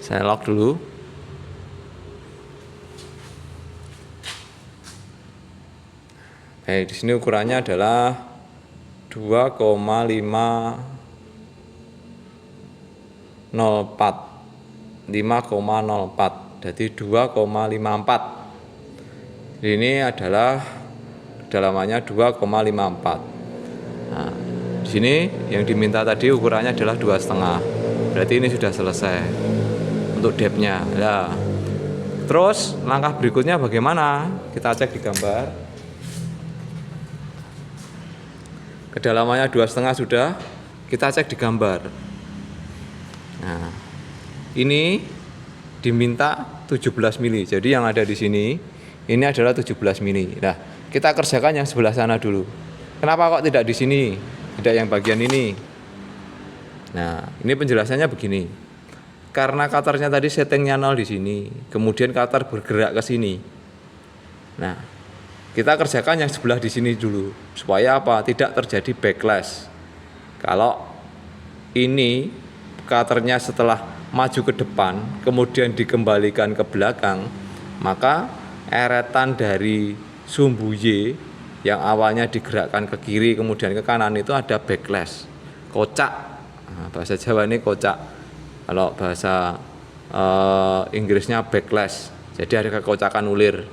Saya lock dulu. Di sini ukurannya adalah 5,04, jadi 2,54. Ini adalah kedalamannya 2,54. Nah, di sini yang diminta tadi ukurannya adalah 2,5. Berarti ini sudah selesai untuk depthnya. Nah, terus langkah berikutnya bagaimana? Kita cek di gambar. Kedalamannya 2,5 sudah, kita cek di gambar. Nah, ini diminta 17 mili. Jadi yang ada di sini ini adalah 17 mili. Nah, kita kerjakan yang sebelah sana dulu. Kenapa kok tidak di sini? Tidak yang bagian ini. Nah, ini penjelasannya begini. Karena cutter-nya tadi settingnya 0 di sini, kemudian cutter bergerak ke sini. Nah, kita kerjakan yang sebelah di sini dulu, supaya apa? Tidak terjadi backlash. Kalau ini cutternya setelah maju ke depan, kemudian dikembalikan ke belakang, maka eretan dari sumbu Y yang awalnya digerakkan ke kiri kemudian ke kanan itu ada backlash, kocak. Nah, bahasa Jawa ini kocak. Kalau bahasa Inggrisnya backlash. Jadi ada kekocakan ulir.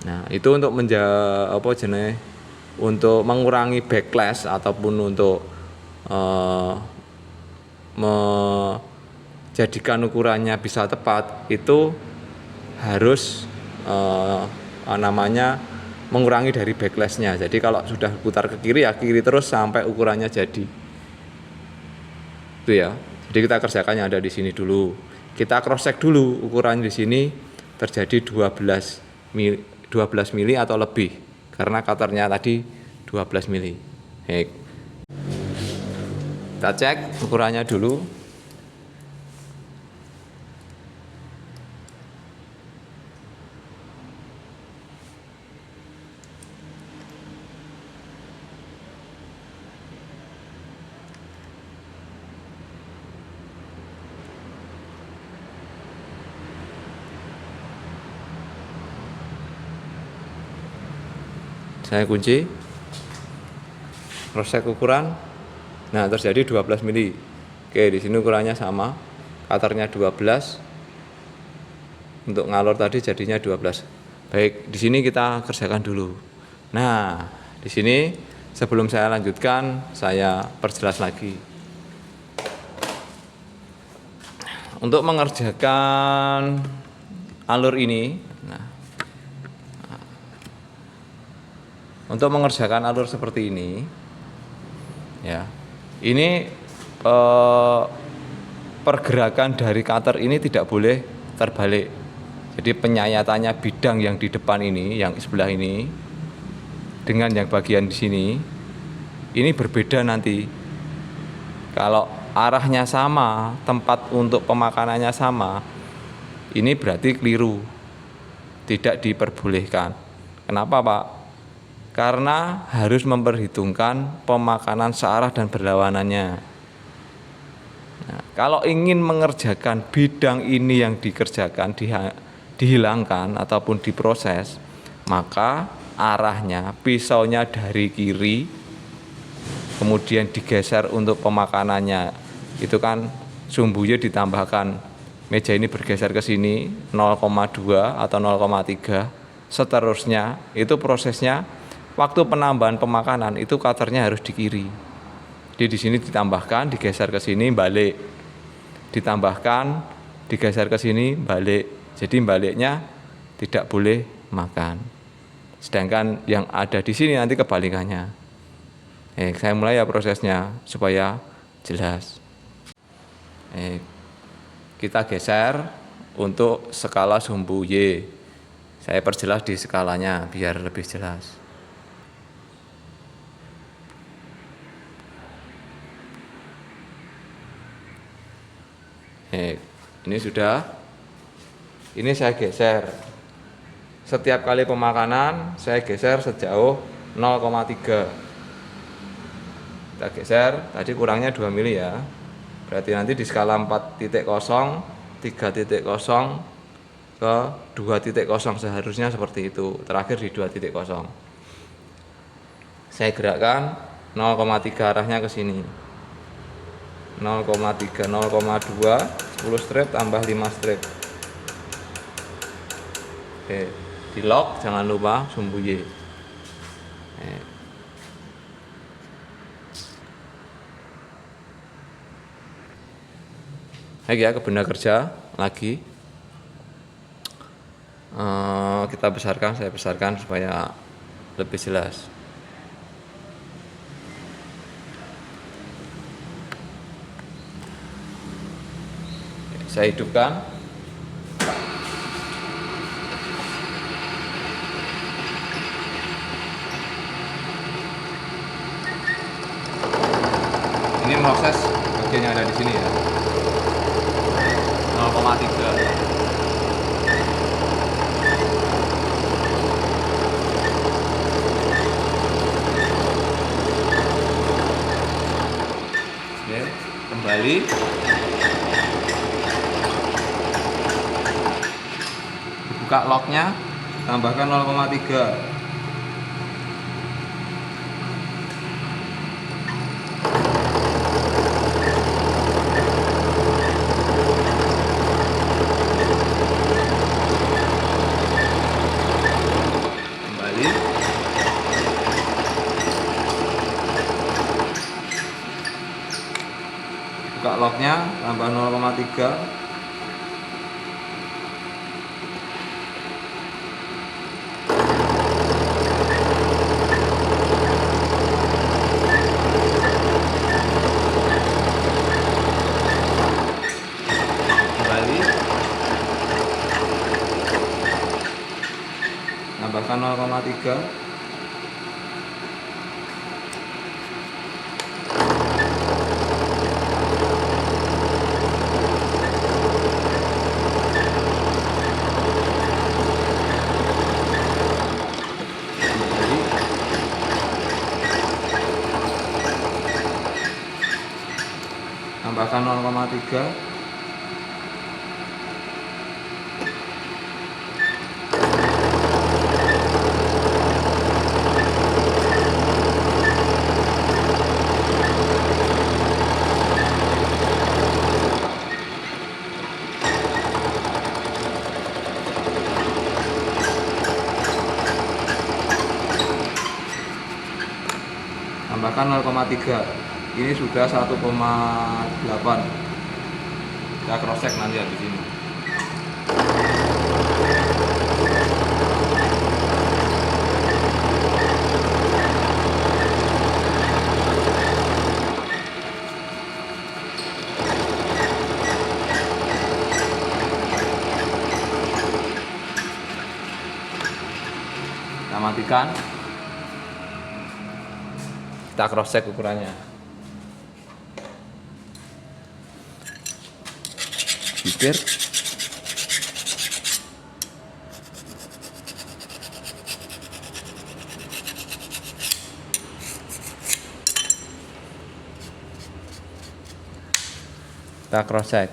Nah, itu untuk untuk mengurangi backlash ataupun untuk menjadikan ukurannya bisa tepat, itu harus mengurangi dari backlash-nya. Jadi kalau sudah putar ke kiri ya kiri terus sampai ukurannya jadi. Itu ya. Jadi kita kerjakan yang ada di sini dulu. Kita cross check dulu ukuran di sini terjadi 12 mili atau lebih, karena cutternya tadi 12 mili. Baik. Kita cek ukurannya dulu. Saya kunci, cross check ukuran. Nah, terjadi 12 mili. Oke, di sini ukurannya sama. Cutternya 12. Untuk ngalor tadi jadinya 12. Baik, di sini kita kerjakan dulu. Nah, di sini sebelum saya lanjutkan, saya perjelas lagi. Untuk mengerjakan alur ini, untuk mengerjakan alur seperti ini, ya, ini pergerakan dari cutter ini tidak boleh terbalik. Jadi penyayatannya bidang yang di depan ini, yang sebelah ini, dengan yang bagian di sini, ini berbeda nanti. Kalau arahnya sama, tempat untuk pemakanannya sama, ini berarti keliru, tidak diperbolehkan. Kenapa, Pak? Karena harus memperhitungkan pemakanan searah dan berlawanannya. Nah, kalau ingin mengerjakan bidang ini yang dikerjakan, dihilangkan ataupun diproses, maka arahnya pisaunya dari kiri, kemudian digeser untuk pemakanannya. Itu kan sumbunya ditambahkan, meja ini bergeser ke sini 0,2 atau 0,3, seterusnya itu prosesnya. Waktu penambahan pemakanan itu cutternya harus di kiri. Jadi di sini ditambahkan, digeser ke sini, balik. Ditambahkan, digeser ke sini, balik. Jadi baliknya tidak boleh makan. Sedangkan yang ada di sini nanti kebalikannya. Saya mulai ya prosesnya supaya jelas. Kita geser untuk skala sumbu Y. Saya perjelas di skalanya biar lebih jelas. Ini sudah. Ini saya geser. Setiap kali pemakanan saya geser sejauh 0,3. Kita geser, tadi kurangnya 2 mili ya. Berarti nanti di skala 4.0 3.0 ke 2.0, seharusnya seperti itu, terakhir di 2.0. Saya gerakkan 0,3 arahnya ke sini. 0,3, 0,2, 10 strip tambah 5 strip. Oke, di lock, jangan lupa sumbu Y. Baik ya, ke benda kerja lagi. Kita besarkan, saya besarkan supaya lebih jelas. Saya hidupkan. Ini proses bagian yang ada di sini ya. 0,3. Oke, kembali. Buka locknya, tambahkan 0,3. Kembali. Buka locknya, tambah 0,3. Tambahkan 0,3. Tambahkan 0,3. Tambahkan 0,3. Ini sudah 1,8. Kita cross check nanti habis ini. Kita matikan. Kita cross check ukurannya. Bibir. Kita cross check.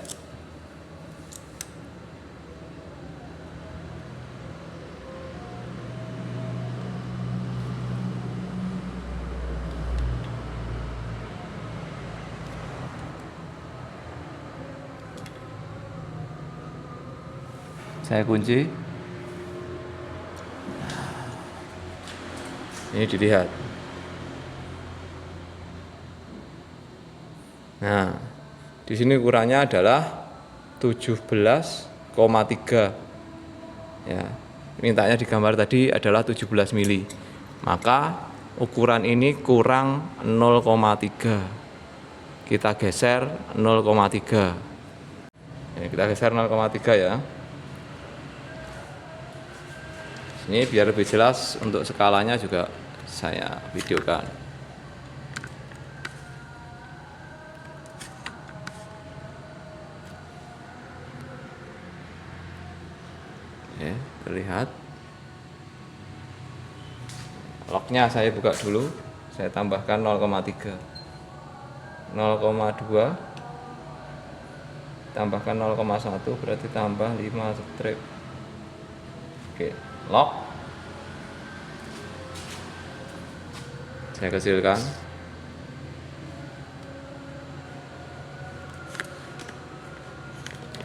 Saya kunci. Ini dilihat. Nah, di sini ukurannya adalah 17,3. Ya, mintanya di gambar tadi adalah 17 mili. Maka ukuran ini kurang 0,3. Kita geser 0,3. Ya, kita geser 0,3 ya. Ini biar lebih jelas, untuk skalanya juga saya videokan. Oke, terlihat. Locknya saya buka dulu, saya tambahkan 0,3, 0,2, tambahkan 0,1 berarti tambah 5 strip. Oke, lock. Saya kecilkan.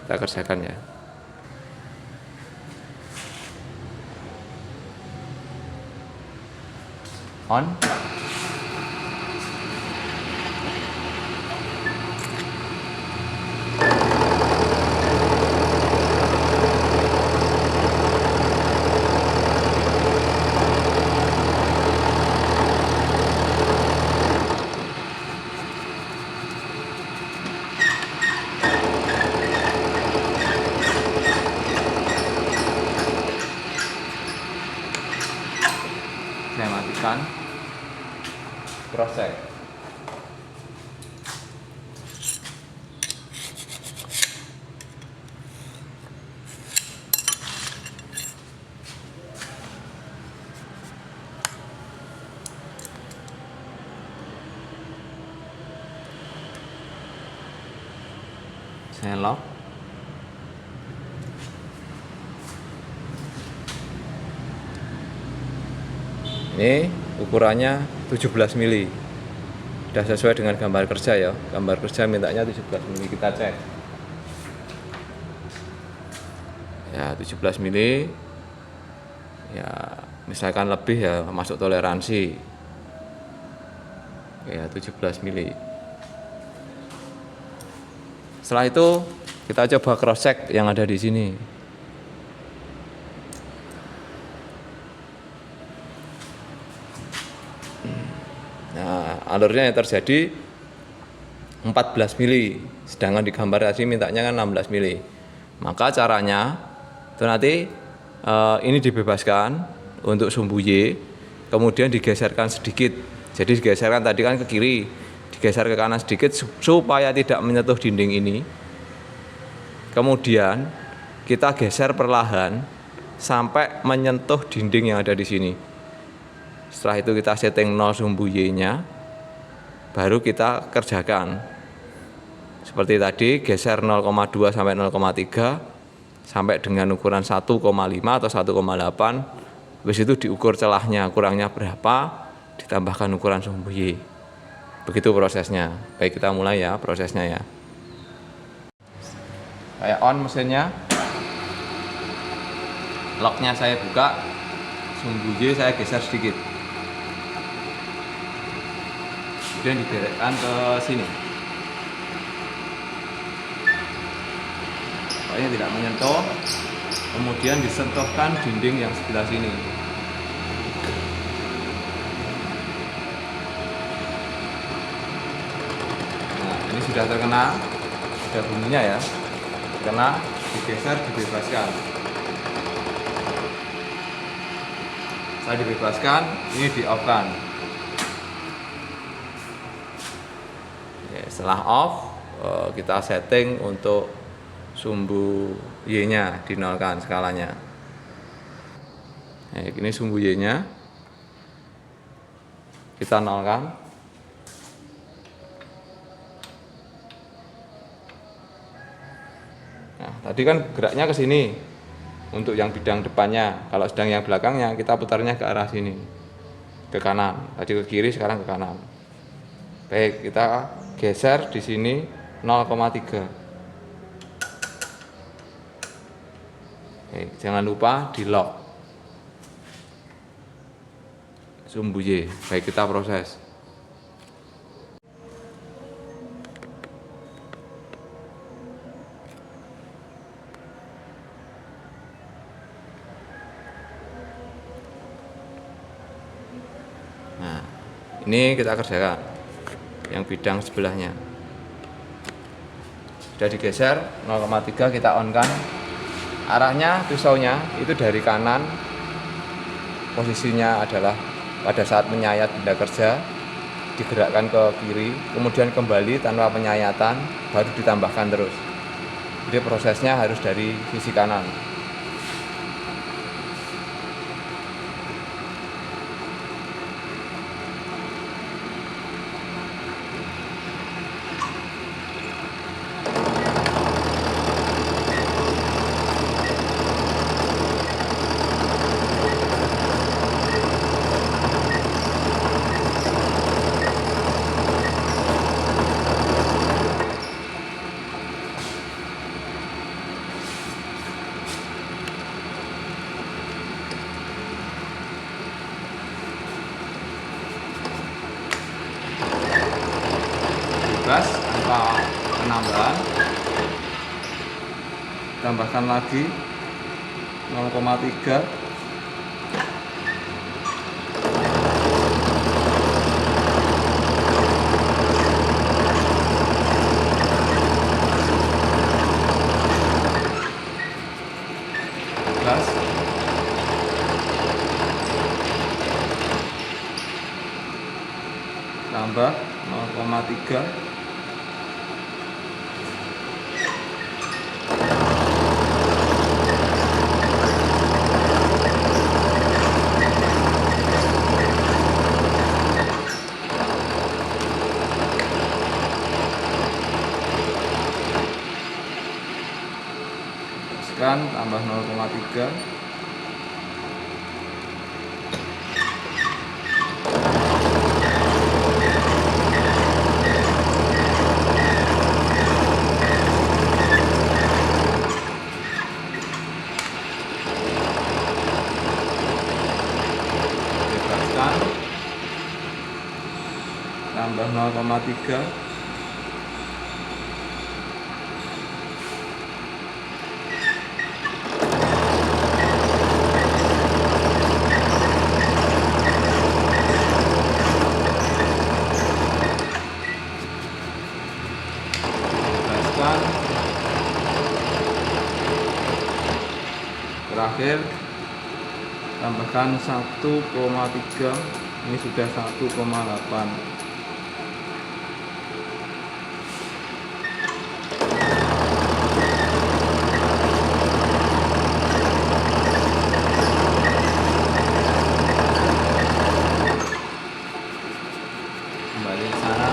Kita kerjakan ya. On. Saya matikan. Cross check. Saya lock. Ini ukurannya 17 mili. Sudah sesuai dengan gambar kerja ya. Gambar kerja mintanya 17 mili, kita cek. Ya, 17 mili. Ya, misalkan lebih ya masuk toleransi. Ya, 17 mili. Setelah itu kita coba cross check yang ada di sini. Nah, alurnya yang terjadi 14 mili, sedangkan di gambar tadi mintanya kan 16 mili. Maka caranya itu nanti ini dibebaskan untuk sumbu Y, kemudian digeserkan sedikit. Jadi digeserkan tadi kan ke kiri, digeser ke kanan sedikit supaya tidak menyentuh dinding ini. Kemudian kita geser perlahan sampai menyentuh dinding yang ada di sini. Setelah itu kita setting 0 sumbu Y-nya, baru kita kerjakan. Seperti tadi, geser 0,2 sampai 0,3 sampai dengan ukuran 1,5 atau 1,8. Habis itu diukur celahnya, kurangnya berapa, ditambahkan ukuran sumbu Y. Begitu prosesnya. Baik, kita mulai ya prosesnya ya. Saya on mesinnya. Locknya saya buka, sumbu Y saya geser sedikit. Kemudian digerakkan ke sini. Pokoknya tidak menyentuh. Kemudian disentuhkan dinding yang sebelah sini. Nah, ini sudah terkena, sudah bunyinya ya. Kena, digeser, dibebaskan. Saya dibebaskan, ini di-off-kan. Setelah off, kita setting untuk sumbu Y-nya dinolkan skalanya. Nah, ini sumbu Y-nya kita nolkan. Nah, tadi kan geraknya ke sini untuk yang bidang depannya. Kalau sedang yang belakangnya kita putarnya ke arah sini, ke kanan. Tadi ke kiri, sekarang ke kanan. Baik, kita geser di sini 0,3. Jangan lupa di lock sumbu Y. Baik, kita proses. Nah, ini kita kerjakan yang bidang sebelahnya. Sudah digeser 0,3, kita on kan. Arahnya pisaunya itu dari kanan, posisinya adalah pada saat menyayat benda kerja, digerakkan ke kiri, kemudian kembali tanpa penyayatan, baru ditambahkan terus. Jadi prosesnya harus dari sisi kanan. tambahkan lagi 0,3. Gas. Tambah 0,3. Teruskan tambah 0,3. Bebaskan tambah 0,3. Bebaskan. Terakhir tambahkan 1,3. Ini sudah 1,8. Kembali ke sana.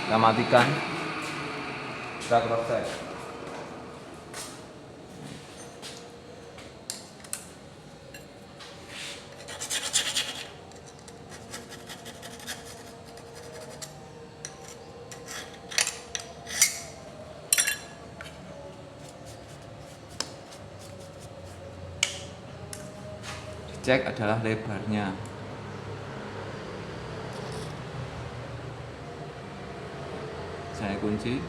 Kita matikan. Kita cross check. Dicek adalah lebarnya. Saya kunci.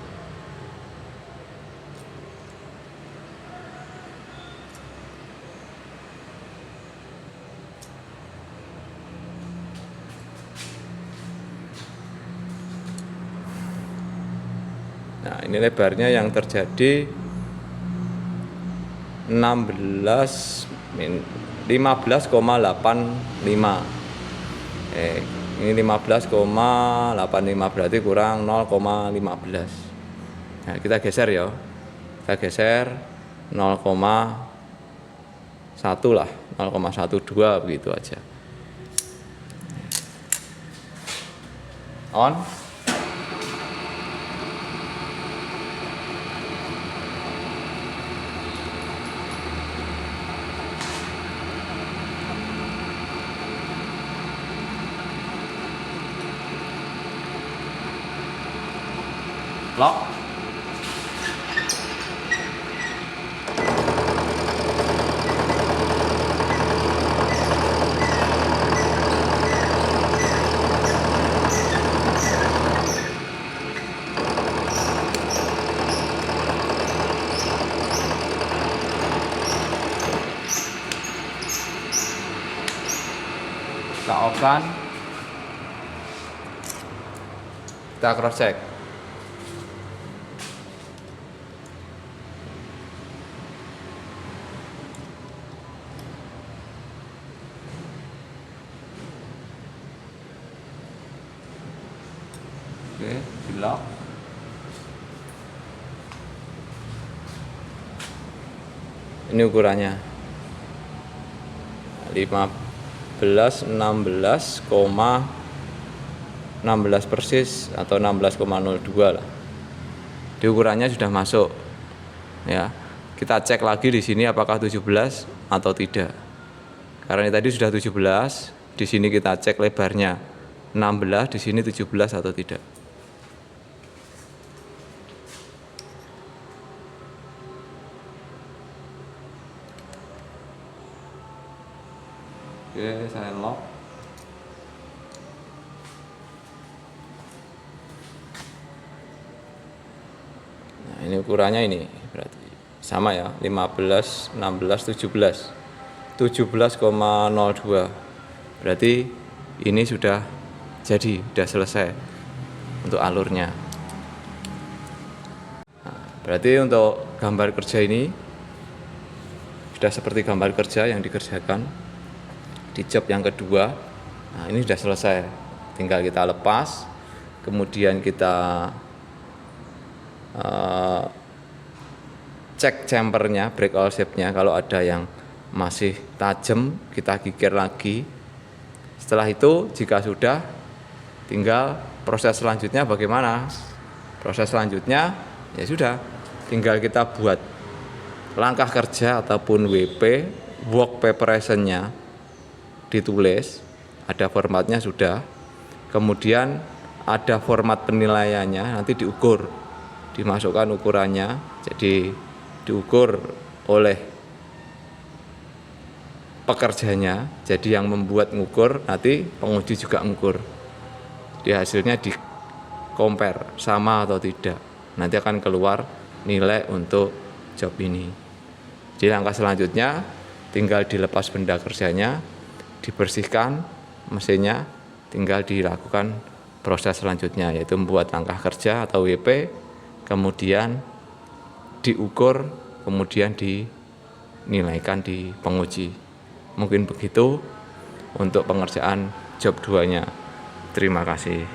Nah, ini lebarnya yang terjadi 15,85. Ini 15,85 berarti kurang 0,15. Nah, kita geser ya. Kita geser 0,1 lah, 0,12 begitu aja. On. Lock. Kita off kan. Kita cross check. Oke, di lock. Ini ukurannya 16 persis atau 16,02 lah. Di ukurannya sudah masuk. Ya. Kita cek lagi di sini apakah 17 atau tidak. Karena ini tadi sudah 17, di sini kita cek lebarnya 16, di sini 17 atau tidak. Oke, saya lock. ini ukurannya ini berarti sama ya, 15, 16, 17. 17,02. Berarti ini sudah jadi, sudah selesai untuk alurnya. Nah, berarti untuk gambar kerja ini sudah seperti gambar kerja yang dikerjakan di job yang kedua. Nah, ini sudah selesai, tinggal kita lepas, kemudian kita cek chamfernya, break all shape-nya. Kalau ada yang masih tajam, kita gigir lagi. Setelah itu, jika sudah, tinggal proses selanjutnya bagaimana? Proses selanjutnya ya sudah, tinggal kita buat langkah kerja ataupun WP, work preparation-nya ditulis, ada formatnya sudah, kemudian ada format penilaiannya, nanti diukur, dimasukkan ukurannya, jadi diukur oleh pekerjanya, jadi yang membuat ngukur, nanti penguji juga ngukur, jadi hasilnya di compare sama atau tidak, nanti akan keluar nilai untuk job ini. Jadi langkah selanjutnya tinggal dilepas benda kerjanya, dibersihkan mesinnya, tinggal dilakukan proses selanjutnya, yaitu membuat langkah kerja atau WP, kemudian diukur, kemudian dinilaikan di penguji. Mungkin begitu untuk pengerjaan job 2-nya. Terima kasih.